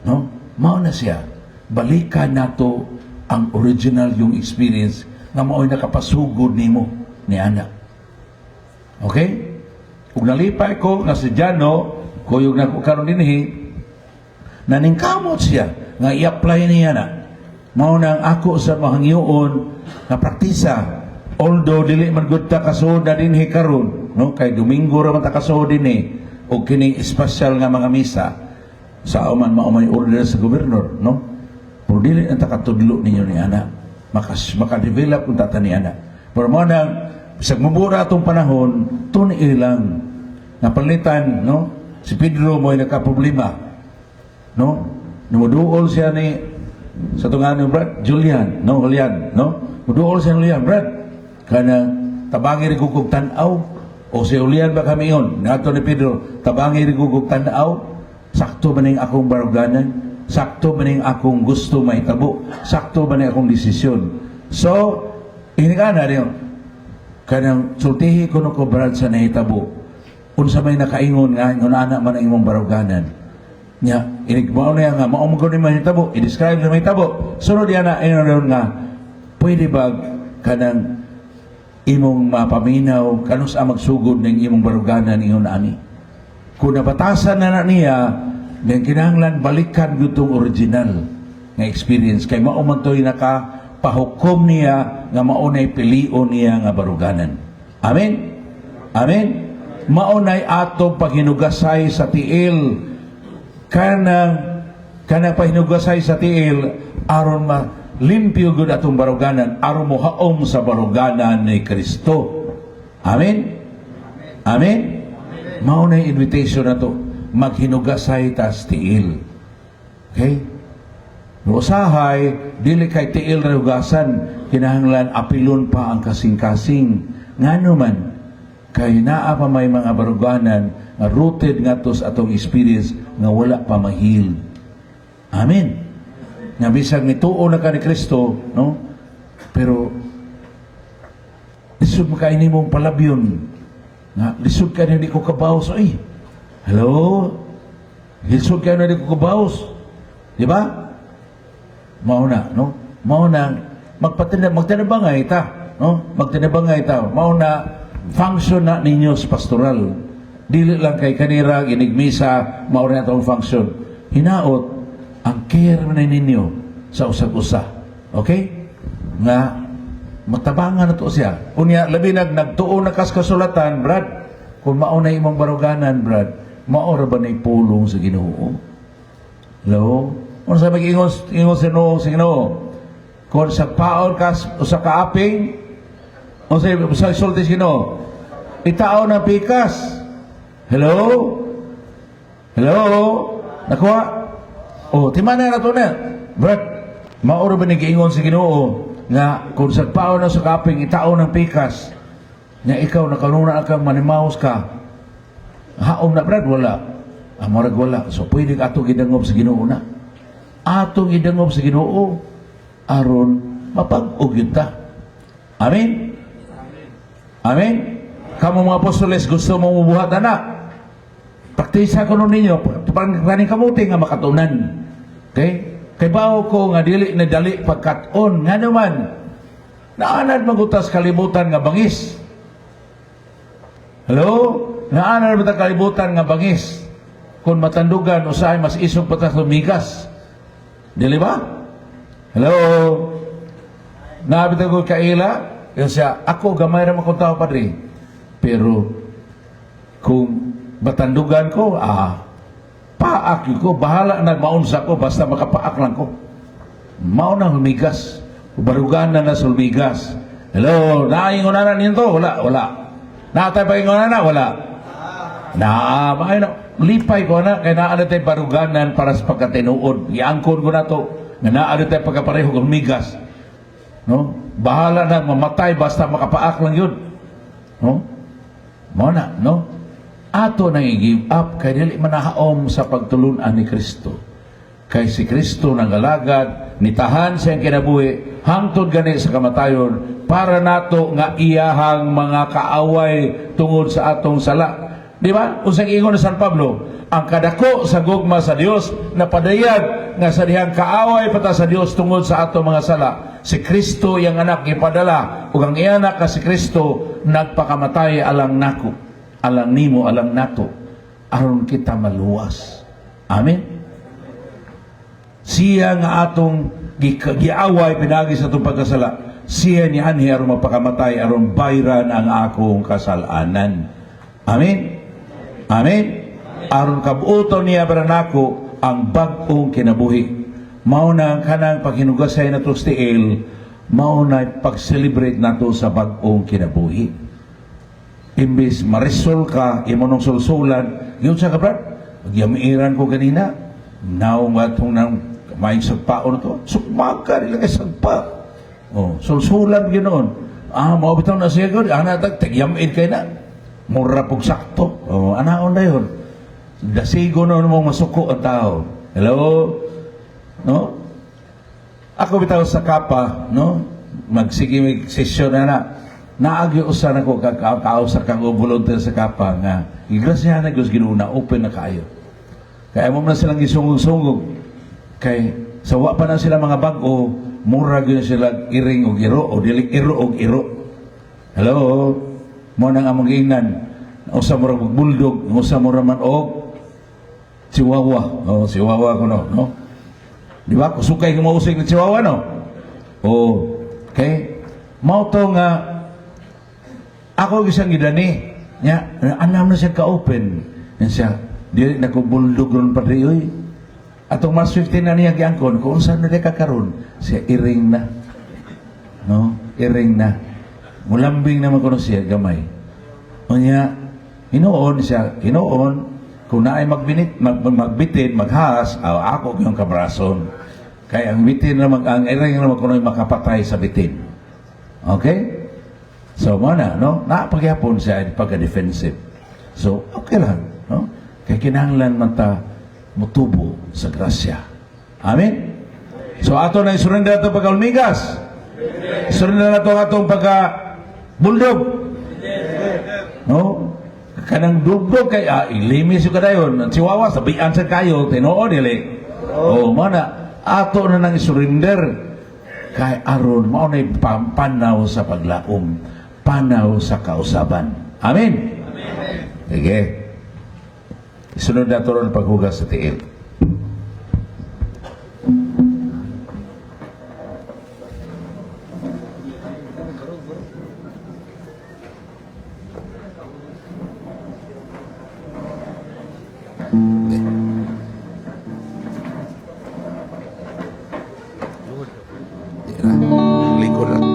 No? Mao na siya. Balikan nato ang original yung experience nga mao'y nakapasugod nimo ni anak. Okay? Kung nalipay ko nga si Jano, kuyog na ko karon dinhi, naningkamot siya nga i-apply niya na. Mao nang ako sa mahangyoon nga praktisa. Although dili man gud ta kasuod na dinhi karon, no? Kay Domingo ra man ta kasuod dinhi og kining espesyal nga mga misa sa man mao may order sa gobernador, no? Pero dili ang takatudlo ninyo ni anak. Maka-develop kung tata ni anak. Pero mo nang, bisag mabura itong panahon, tuni ilang. Napalitan, no? Si Pedro mo ay nagka-problema. No? Numuduol siya ni, sa tungan ni Brad, Julian, no? Julian, no? Muduol siya ni Julian, Brad. Kana, tabangi rin kukog tanaw. O si Julian ba kami yun? Nato ni Pedro, tabangi rin kukog tanaw. Sakto ba na yung akong baruganan? Sakto ba na akong gusto mahitabo? Sakto ba na akong desisyon? So, ini ka na rin. Kanang sultihi ko no ko Brad sa nahitabo. Unsa may nakaingon nga, yung anak man ang imong baruganan. Nya, inigmao na yan nga, maumagod ni mahitabo, i-describe na mahitabo. Sunod yan na, rin nga, pwede ba kanang imong mapaminaw, kanus ang magsugod ng imong baruganan ingon ani? Kung nabatasan na niya, then kinahanglan balikan gutong original nga experience kay mao man toy nakapahukom niya nga maunay pilion niya nga baruganan. Amen. Amen. Maunay atong paghinugasay sa tiil kanang pahinugasay sa tiil aron malimpyo gud atong baruganan aron mohaom sa baruganan ni Kristo. Amen. Amen. Maunay invitation na to maghinugasay tas tiil. Okay? Usahay, dili kay tiil na hugasan, kinahanglan apilon pa ang kasing-kasing. Ngano man, kay naa pa may mga baruganan nga rooted nga to sa atong experience nga wala pa mahil. Amen. Nga bisag nituo na ka ni Kristo, no? Pero lisod makaini mong palabyon. Nga, lisod ka na hindi ko kabaos. Ay, hello? Lisod ka na hindi ko kabaos. Di ba? Mao na, no? Mao na, magtanabangay ta. no? Magtinabangay ta. Mao na function na ninyo sa pastoral. Dili lang kay kanira ginigmisa mao na atong function. Hinaot ang care na ninyo sa usag-usa. Okay? Nga matabangan na to siya. Unya labi nagtuo na kas kasulatan, Brad. Kung mao na imong baruganan, Brad, mao ra ba nay pulong sa Ginoo? Hello? Kung sa mag-ingon sa Ginoo, kung sa paon kas o sa kaaping o sa isulti sa Ginoo, itao ng pikas. Hello? Hello? Nakuha? O, timana na to na. Brad, mauro ba nag-iingon sa Ginoo nga kung sa paon na sa kaaping itao ng pikas, nga ikaw nakanuna kang manimaos ka, haom na, Brad, wala. Amorag wala. So, pwede ka atong gidangob sa Ginoo na. Atong gidangob sa Ginoo aron mapag-ug yun ta. Amen? Amen? Kamu mga apostoles, gusto mong mubuhat na. Praktisa ko nun ninyo, parang kamuti nga makatunan. Okay? Kay bao ko nga dili na dali pagkat-on, nga naman, naanad magutas kalibutan nga bangis. Hello? Naanad magutas kalibutan nga bangis. Kung matandugan, usahay mas isog patas lumigas. Dili ba? Hello? Nabita ko kaila, yun siya, ako gamay naman kong tao, Padre. Pero, kung batandugan ko, paak yun ko, bahala na maunsa ko, basta makapaak lang ko. Maunang humigas. Barugan na sa humigas. Hello? Naingunan na nito? Wala, wala. Natay pa ingunan na? Wala. Lipay ko na, kaya naano tayo baruganan para sa pagkatinuod. Iangkon ko na to, na naano tayo pagkapareho ng migas. No? Bahala na mamatay, basta makapaak lang yun. No? Muna, no? Ato nang i-give up, kaya dili manahaom sa pagtulunan ni Kristo. Kay si Kristo nang alagad, nitahan siyang kinabuhi, hangtod gani sa kamatayon, para nato nga iyahang mga kaaway tungod sa atong sala. Di ba? Usang ingon ni San Pablo, ang kadako sa gugma sa Dios na padayag nga sa dihang kaaway pata sa Dios tungod sa atong mga sala. Si Kristo yang anak ipadala, ug ang iyanak ka si Kristo nagpakamatay alang nako, alang nimo, alang nato, aron kita maluwas. Amen. Siya nga atong giaway pinagi sa atong pagkasala, siya ni anhi aron mapakamatay aron bayran ang akong kasalanan. Amen. Amen. Aron kabuoton niya para nako ang bag-ong kinabuhi. Mao na ang kanang paghinugasay na to sa tiil, mao na pag-celebrate na to sa bag-ong kinabuhi. Imbis marisol ka, imo nung sulsulan, yun sa kabrat, magyamiran ko ganina, now matong nang maing sagpaon to, sukmag ka, nilagay sagpa. Oh, sulsulan yun noon. Mao bitaw na siya ko, tagyamin kayo na. Mura pong sakto. Oh, anaon na yun. Dasigo na mong masuko ang tao. Hello? No? Ako bitaw sa kapa, no? Magsige sesyon na naagyo usan ako kakausap kang volunteer sa kapa nga igrasya na Diyos ginuna, open na kayo. Kaya mo na silang gisungog-sungog. Kay sawa pa na sila mga bago, mura yun sila iring o iro o dilik iro o iro. Hello? Mo nang among giingnan, usa mo ra bulldog, usa mo ra man og chihuahua. Oh, chihuahua ko no. Di ba? Kusukay ko mausig ng chihuahua no. Oh, okay. Mao to nga ako gisang gidani nya, anam na siya ka-open. Yan siya, di nagko-bulldog ron pa rin, oy. Atong mas 15 na niya giangkon, kung saan na di kakaroon, siya iring na. No? Iring na. Mulambing naman ko siya, gamay. O niya, hinoon siya, hinoon, kung naay magbitin, maghas, ako yung kabrason. Kaya ang bitin naman, ang iring naman ko makapatay sa bitin. Okay? So, mana, no? Napagyapon siya pagka-defensive. So, okay lang, no? Kaya kinahanglan man ta mutubo sa grasya. Amen? So, ato na isurrender ito pagka-ulmigas. Isurrender na ito atong pagka-bulldog. No? Kanang dugdog kay ilimis yung kadayon. Ang chihuahua, sabihan sa kayo, tinoo, dili. Oh, mana, ato na nang isurrender. Kay aron mao nay panaw sa paglaom, panaw sa kausaban. Amen. Sige. Sunod na turon paghugas sa tiil. Likod lang.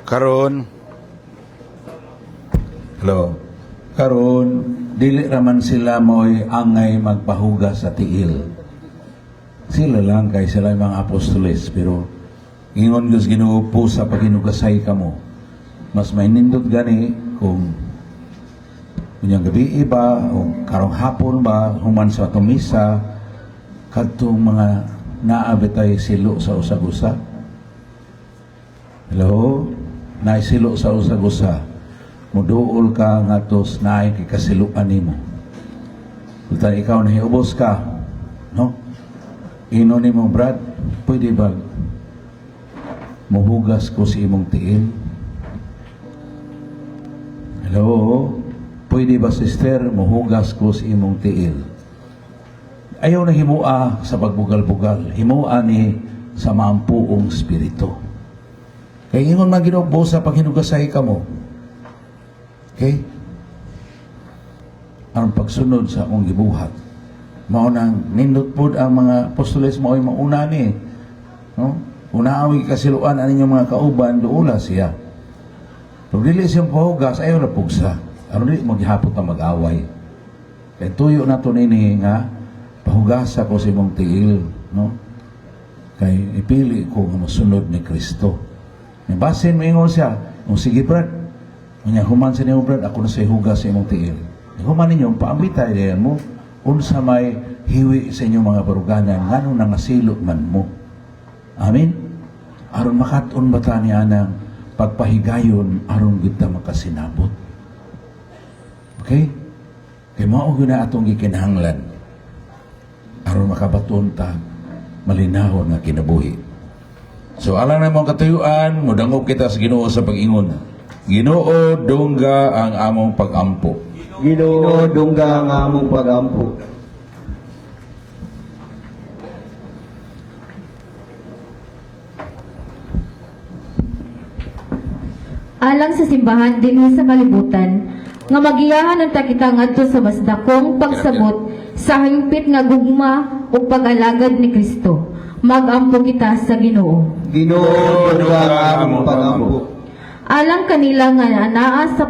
Karon, hello. Karon, dili raman sila mo'y angay magpahugas sa tiil. Sila lang kay sila yung mga apostoles, pero ingon gus ginuupo sa paghinugasay kamo. Mas may nindot gani kung kunyang gabi iba o karong hapon ba human sa tumisa kadtong mga naabitay silo sa usag-usa. Hello? Naisilo sa usag-usa. Muduol ka nga tos naay kay kasiluan nimo. Kung ikaw nahiubos ka, no? Ino nimo, Brad, pwede ba muhugas ko si imong tiil? Hello? Pwede ba, sister, muhugas ko si imong tiil? Ayaw na himua sa pagbugal-bugal. Himua ni sa maampuong spirito. Kaya ingon man Ginoo sa paghinugasay ka mo. Okay? Ang pagsunod sa akong gibuhat. Mao nang nindot pud ang mga apostoles mao'y mauna ni. No? Unaawi kasiluan ang inyong mga kauban, duula siya. Pero dili siyang pahugas, ayaw na pugsa. Ano dili maghihapot na mag-away. Kaya tuyo na to nini nga, pahugasa ko sa imong tiil. No? Kaya ipili ko nga masunod ni Kristo. May basin mo ingon siya, o sige Brad, kanya human sa niyo Brad, ako na sa hugas sa imong tiil. Human ninyo, paambitay diyan mo, unsa may hiwi sa inyong mga baruganan, ngano nangasilot man mo. Amen? Aron makaton ba ta niya ng pagpahigayon, aron kita makasinabot. Okay? Kaya mao na atong gikinahanglan, aron makabaton ta, malinahon nga kinabuhi. So, alang na mong katuyuan, mudangog kita sa Ginoo sa pag-ingon. Ginoo, dungga ang among pag-ampo. Ginoo, dungga ang among pag-ampo. Alang sa simbahan dinhi sa kalibutan, nga magiyahan ang takita ngadto sa basdakong pagsabot sa hingpit nga gugma ug pag-alagad ni Kristo. Magampo kita sa Ginoo. Ginoo, dungga ang among pag-ampo. Alang kanila nga anaa sa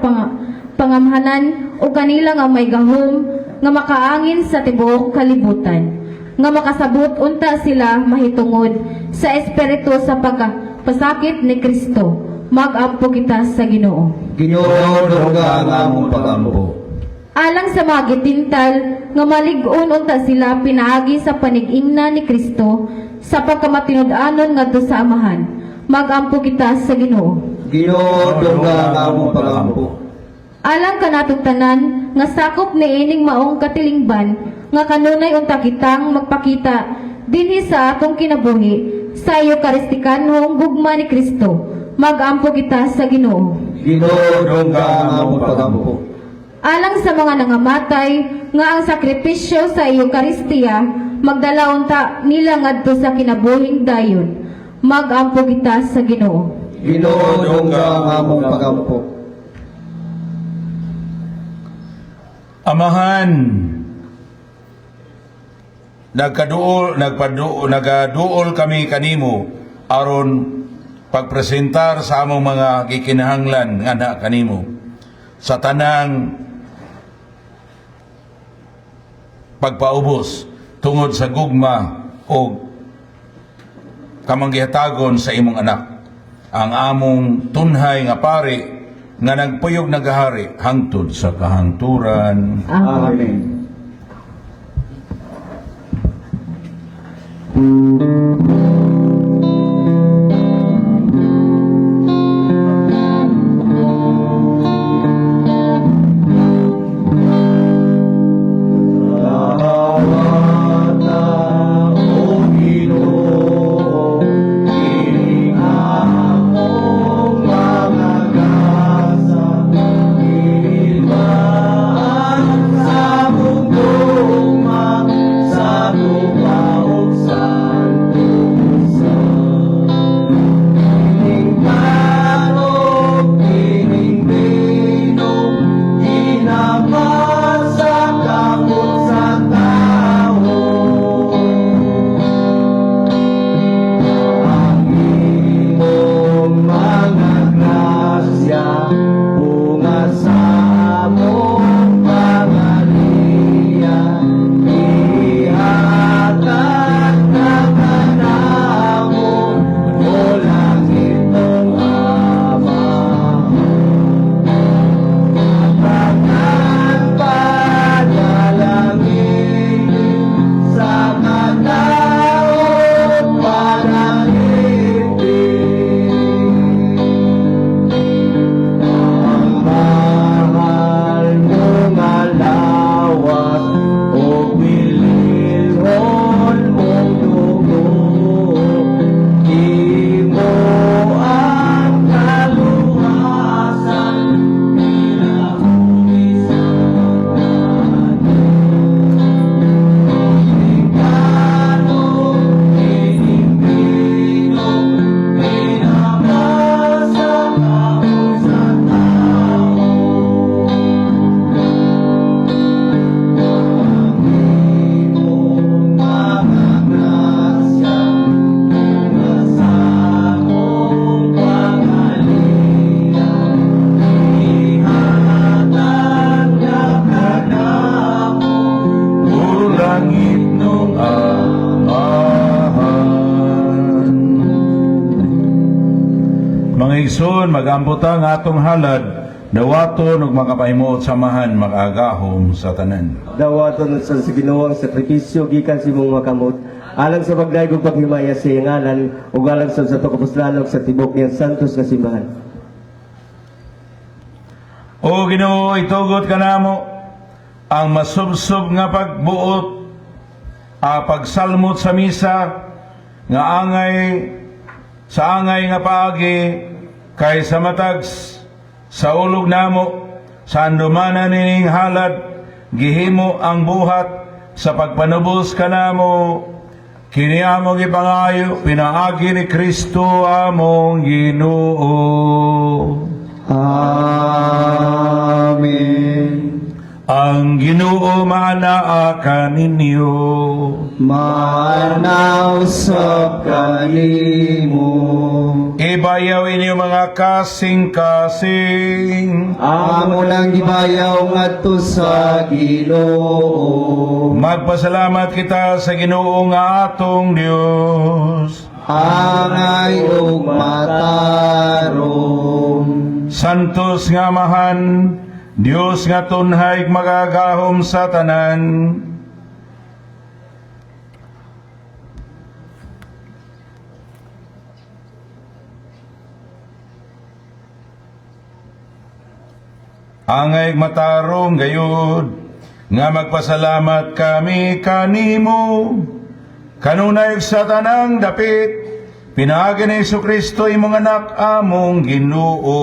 pangamhanan o kanila nga may gahom nga makaangin sa tibuok kalibutan, nga makasabot unta sila mahitungod sa espiritu sa pagpasakit ni Kristo. Magampo kita sa Ginoo. Ginoo, dungga ang among pag-ampo. Alang sa mga gitintal nga malig-on unta sila pinaagi sa panig-ingna ni Kristo sa pagkamatinud-anon ngadto sa Amahan. Magampo kita sa Ginoo. Ginoo, dungga ang among pag-ampo. Alang kanatong tanan nga sakop ni ining maong katilingban nga kanunay unta kitang magpakita dinhi sa atong kinabuhi sa Eucharistikanhong gugma ni Kristo. Magampo kita sa Ginoo. Ginoo, dungga ang among pag-ampo. Alang sa mga nangamatay nga ang sakripisyo sa Eucharistia magdala unta nila ngadto sa kinabuhing dayon. Magampo kita sa Ginoo. Ginoo, dungga ang among pag-ampo. Amahan, nagaduol kami kanimo aron pagpresentar sa among mga gikinahanglan nga na kanimo sa tanang pagpaubos tungod sa gugma o kamanggihatagon sa imong anak, ang among tunhay nga pari nga nagpuyog nagahari hangtod sa kahangturan. Amen. Mga igsoon, magamputa nga atong halad, dawaton ug makapahimuot samahan makagahom sa tanan. Dawaton sa Ginoo ang sakripisyo gikan sa imong makamot. Alang sa pagdaig ug paghimaya sa iyang ngalan ug alang sa kapuslanok sa tibok niyang santos nga simbahan. O Ginoo, itugot ka namo ang masubsob nga pagbuot, pagsalmot sa misa nga angay nga paagi kay sa matag sa ulog namo sa andumanan nining halad gihimo ang buhat sa pagpanubos kanamo kini among ipangayo pinaagi ni Kristo among Ginoo. Amen. Ang Ginoo manaa kaninyo. Manausap kanimo. Ibayaw inyo mga kasing-kasing. Amo lang gibayaw ngadto sa Ginoo. Magpasalamat kita sa Ginoo nga atong Dios. Angay ug matarong. Santos nga mahan, Dios nga tunhay magagahom sa tanan. Angay matarong gayud nga magpasalamat kami kanimo kanunay sa tanang dapit pinaagi ni Jesucristo imong anak among Ginoo.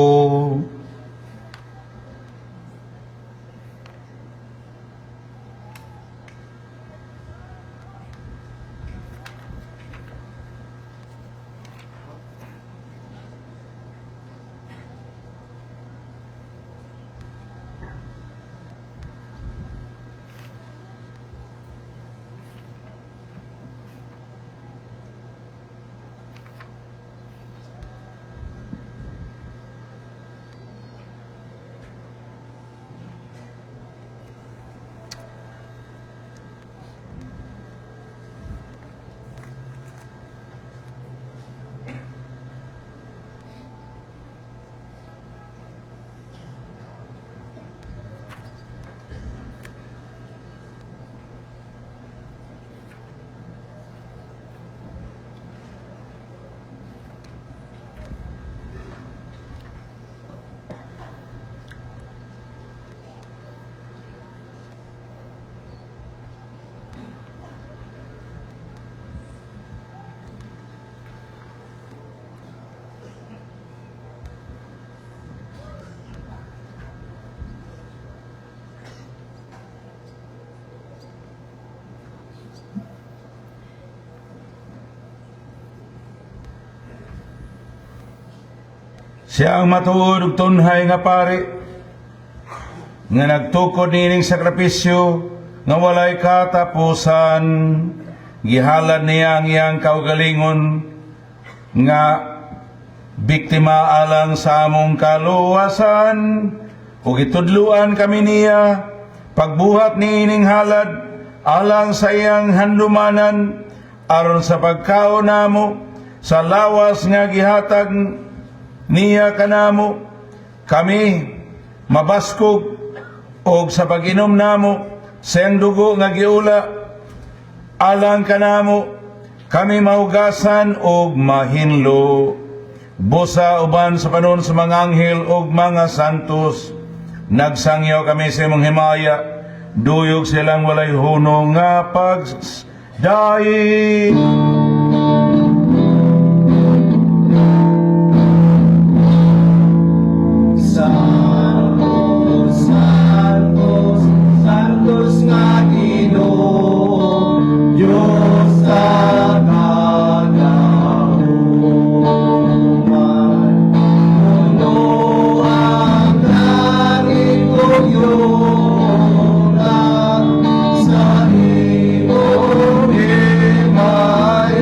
Siya ang matuod ug tunhay nga pari nga nagtukod nining sakripisyo nga walay katapusan. Gihalad niya ang iyang kaugalingon nga biktima alang sa among kaluwasan ug itudluan kami niya pagbuhat niining halad alang sa iyang handumanan aron sa pagkaon namo sa lawas nga gihatag niya kanamo kami mabaskog og sa pag-inom namo sa iyang dugo nga giula alang kanamo kami mahugasan og mahinlo busa uban sa panon sa mga anghel og mga santos. Nagsangyaw kami sa imong himaya duyog silang walay hunong nga pagdaig. Santos, Santos, Santos nga Ginoo, Diyos sa kagahooman. Puno ang langit ug yuna, sa imong himaya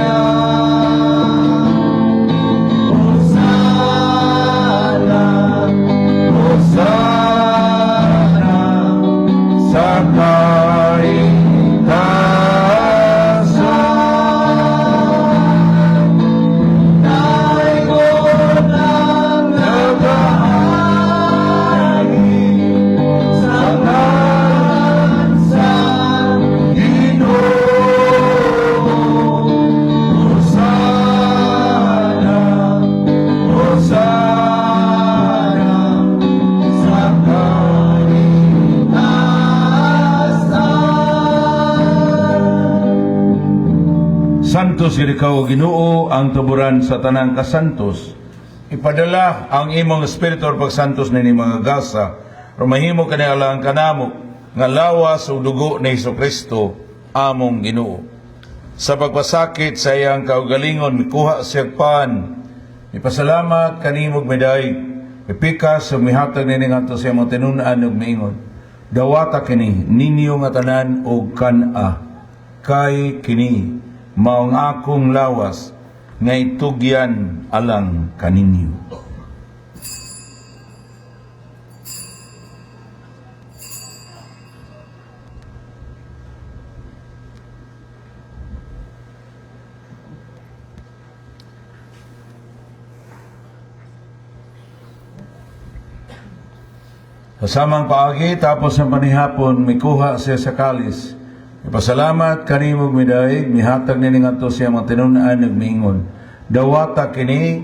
Santos gid ikaw, Ginoo, ang tuburan sa tanang kasantos. Ipadala ang imong espiritu or pagsantos nini mga gasa, rumahimo kanialang kanamo nga lawas ug dugo ni Hesukristo among Ginoo. Sa pagpasakit sa iyang kaugalingon mikuha siya pan. Ipasalamat kanimog meday, ipikas ug mihatag nini ngadto sa imong tinun-an ug miingon. Dawata kini ninyo nga tanan og kan-a. Kay kini maong akong lawas nga itugyan alang kaninyo. Kasamang paagi, tapos ang panihapon, may kuha siya sa kalis. Ipasalamat kanimog midaig, mihatag nini ngadto siya mga tinun-an ug miingon. Dawata kini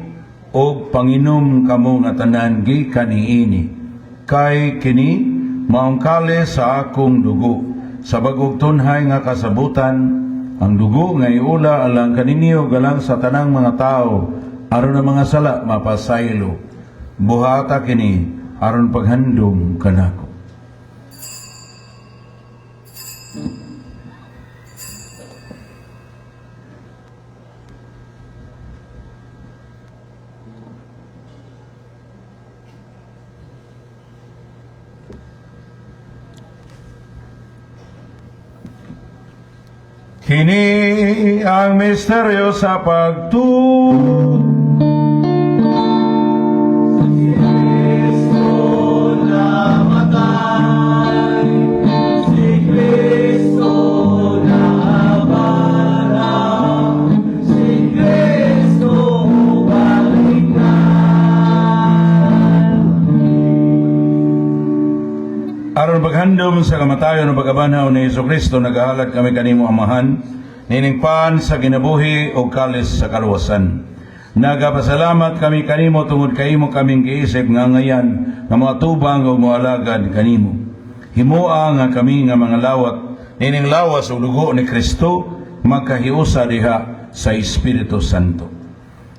og panginom kamo nga tanan gikan niini. Kay kini maong kalis sa akong dugo. Sa bagog tunhay nga kasabutan, ang dugo nga iula alang kaninyo galang sa tanang mga tao, aron ang mga sala mapasaylo. Buhata kini aron paghandom kanako. Kini ang misteryo sa pagtuo. Aron paghandom sa kamatayon o pag-abanhaw ni Hesukristo, nagahalat kami kanimo amahan, niningpan sa kinabuhi o kalis sa kaluwasan. Nagapasalamat kami kanimo tungod kaimo kaming giisip nga ngayan nga mga tubang o moalagad kanimo. Himoa nga kami nga mga lawat, nining lawas o dugo ni Kristo, magkahiusa diha sa Espiritu Santo.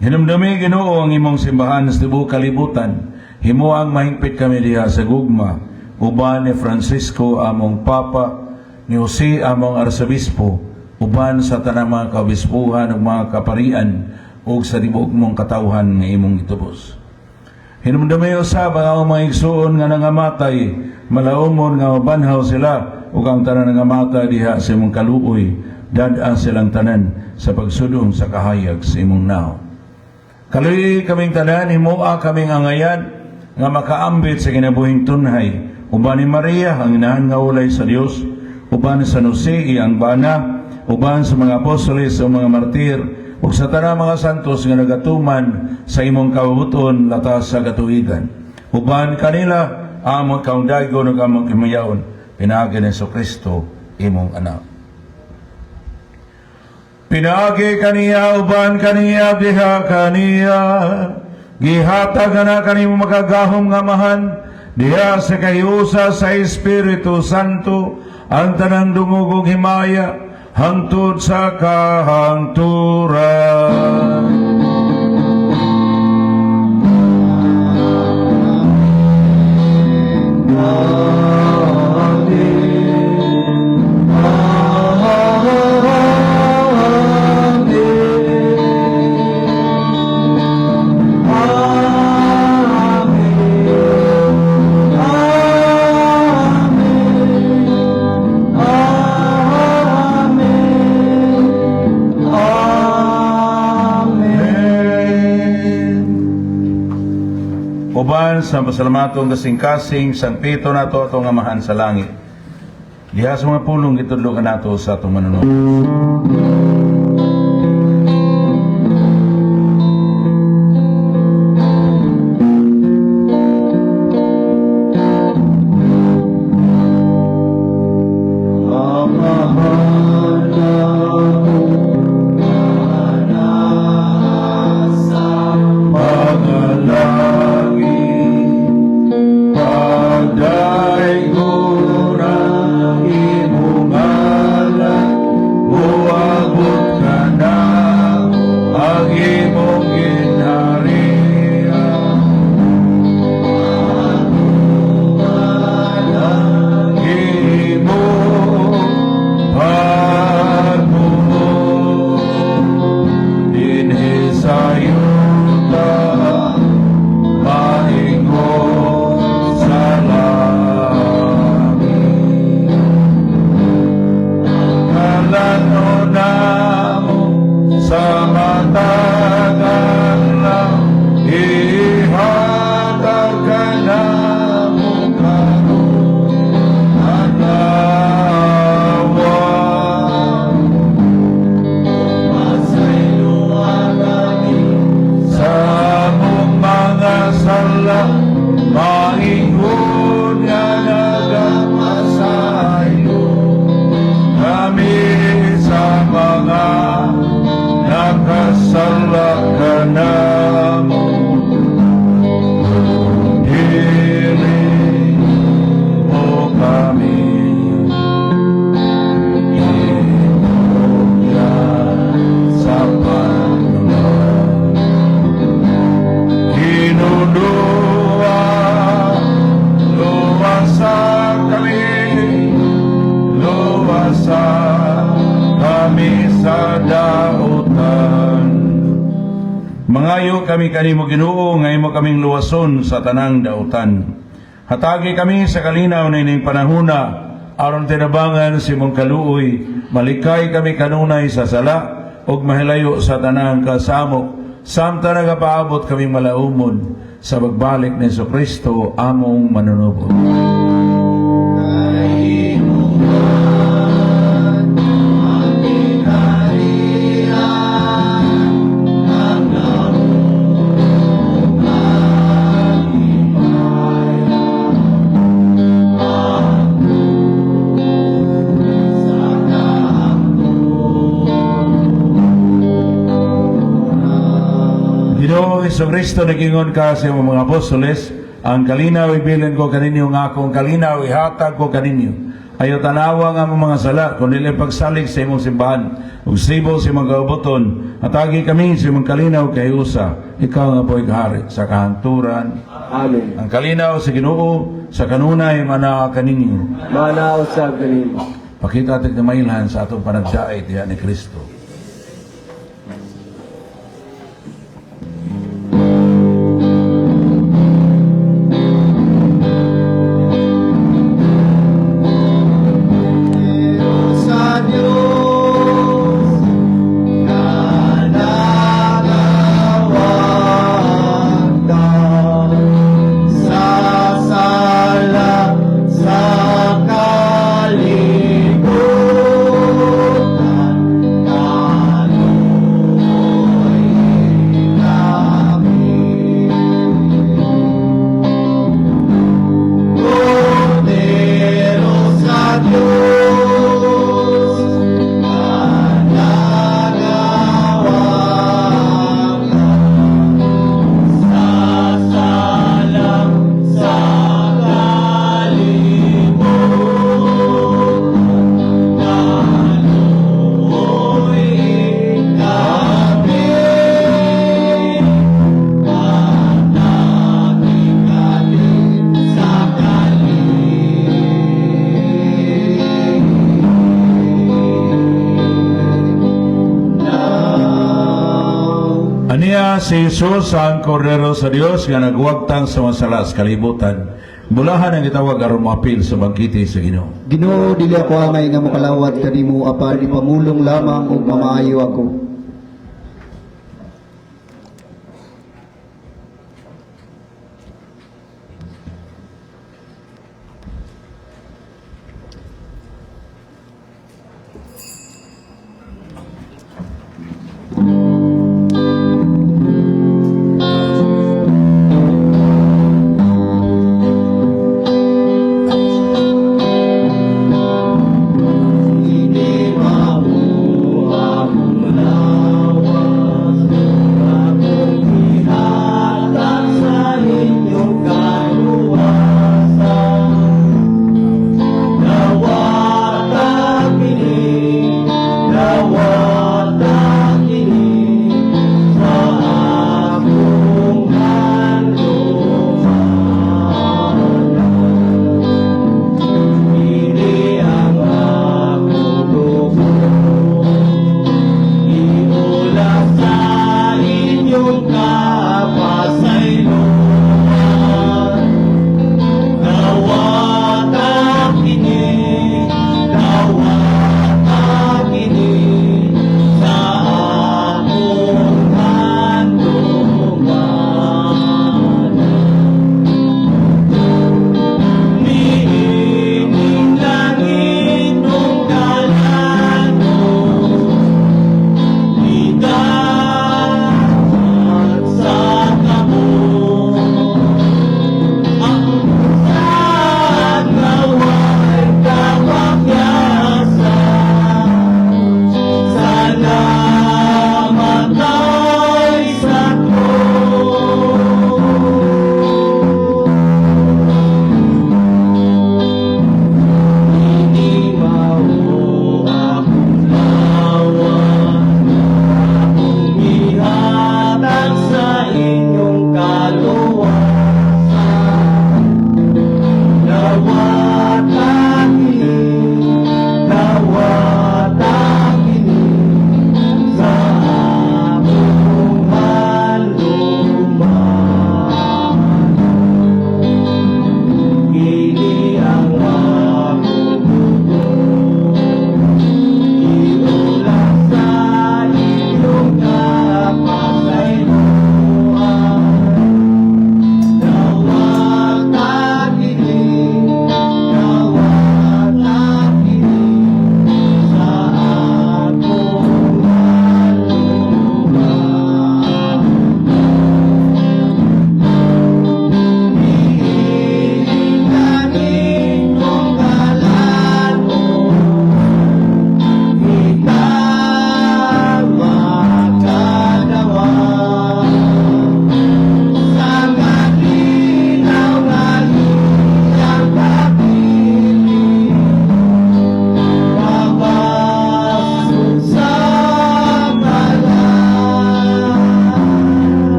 Hinumdumi Ginoo ang imong simbahan sa tibuok kalibutan, himoa ang mahingpit kami diha sa gugma, uban ni Francisco among Papa, ni Jose among Arsobispo, uban sa tanang mga kaobispuhan ug mga kaparian ug sa tibuok mong katawhan nga imong gitubos. Hinumdumi usab ang mga igsuon nga nangamatay, malaumon nga mabanhaw sila ug ang tanan nangamatay diha sa imong kaluoy, dad-a silang tanan sa pagsudong sa kahayag sa imong naw. Kaluoy kaming tanan, himoa kaming angayan nga makaambit sa kinabuhing tunhay, uban ni Maria ang inahan nga ulay sa Dios, uban sa Jose iyang bana, uban sa mga apostoles o mga martir, ug sa tanang mga santos nga nagatuman sa imong kabubuton latas sa katuigan. Uban kanila among kaundagon ug among kimayaon, pinaagi ni Hesukristo imong anak. Pinaagi kaniya uban kaniya diha kaniya, gihatag na kanimo makagahom nga mahan, diha sa kahiusa sa Espiritu Santo, ang tanang dungog ug himaya, hangtod sa kahangturan. Uban sa pasalamatong kasing-kasing San Pito nato atong amahan sa langit. Diha sa mga pulong gitudlo ka nato sa atong manunod. Buat kami kanimo Ginoo nga imo kaming luwason sa tanang dautan. Hatagi kami sa kalinaw na ining panahuna aron tinabangan si mong kaluoy, malikay kami kanunay sa sala ug mahilayo sa tanang kasamo. Samtang nagapaabot kami malaumon sa pagbalik ni Jesucristo among manunubos. Ginoo Jesucristo, nagingon ka sa imong mga apostoles, ang kalinaw ibilin ko kaninyo nga akong kalinaw ihatag ko kaninyo. Ayo tanawa nga mga sala, kundi pagsalig sa imong simbahan, ug sibo sa imong kauboton, atagi kami sa imong kalinaw kay usa, ikaw nga po'y hari sa kahangturan. Amen. Ang kalinaw sa Ginoo, sa kanunay mana kaninyo. Manaw sa kanimo. Pakita ating kamailhan sa atong panagdaay diha ni Kristo. Aniya si Jesus ang Kordero sa Dios nga nagwagtang sa masalas kalibutan. Bulahan ang gitawag aron moapil sa bangkiti sa Ginoo. Ginoo, dili ako amay nga mokalawat kanimo apan ipamulong lamang ug mamaayo ako. Hindi mabuha mula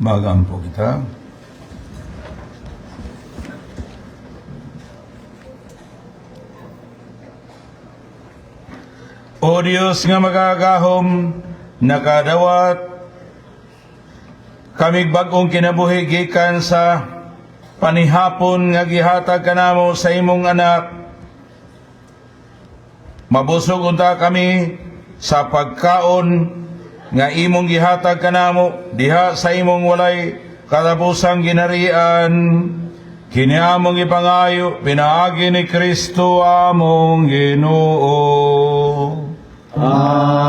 Magampo kita. O Diyos nga magagahom, nakadawat, kamig bagong kinabuhi gikan sa panihapon nga gihatag kanamo sa imong anak. Mabusog unta kami sa pagkaon nga imong gihatag kanamo diha sa imong walay katapusang ginarian. Kini among ipangayo pinaagi ni Kristo among Ginoo. Amen.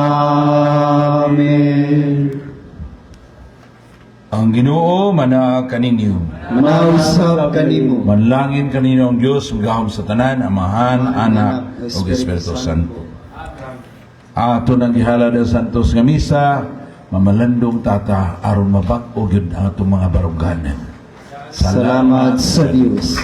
Ang Ginoo manaa kaninyo. Manausap kanimo. Manlangin kanino ang Diyos, magahom sa tanan, Amahan, Anak, ug Espiritu Santo. Ato nang gihalad ang Santos nga misa, mamalandong tata aron mabak-o gyud ang atong mga baruganan. Salamat sa Dios.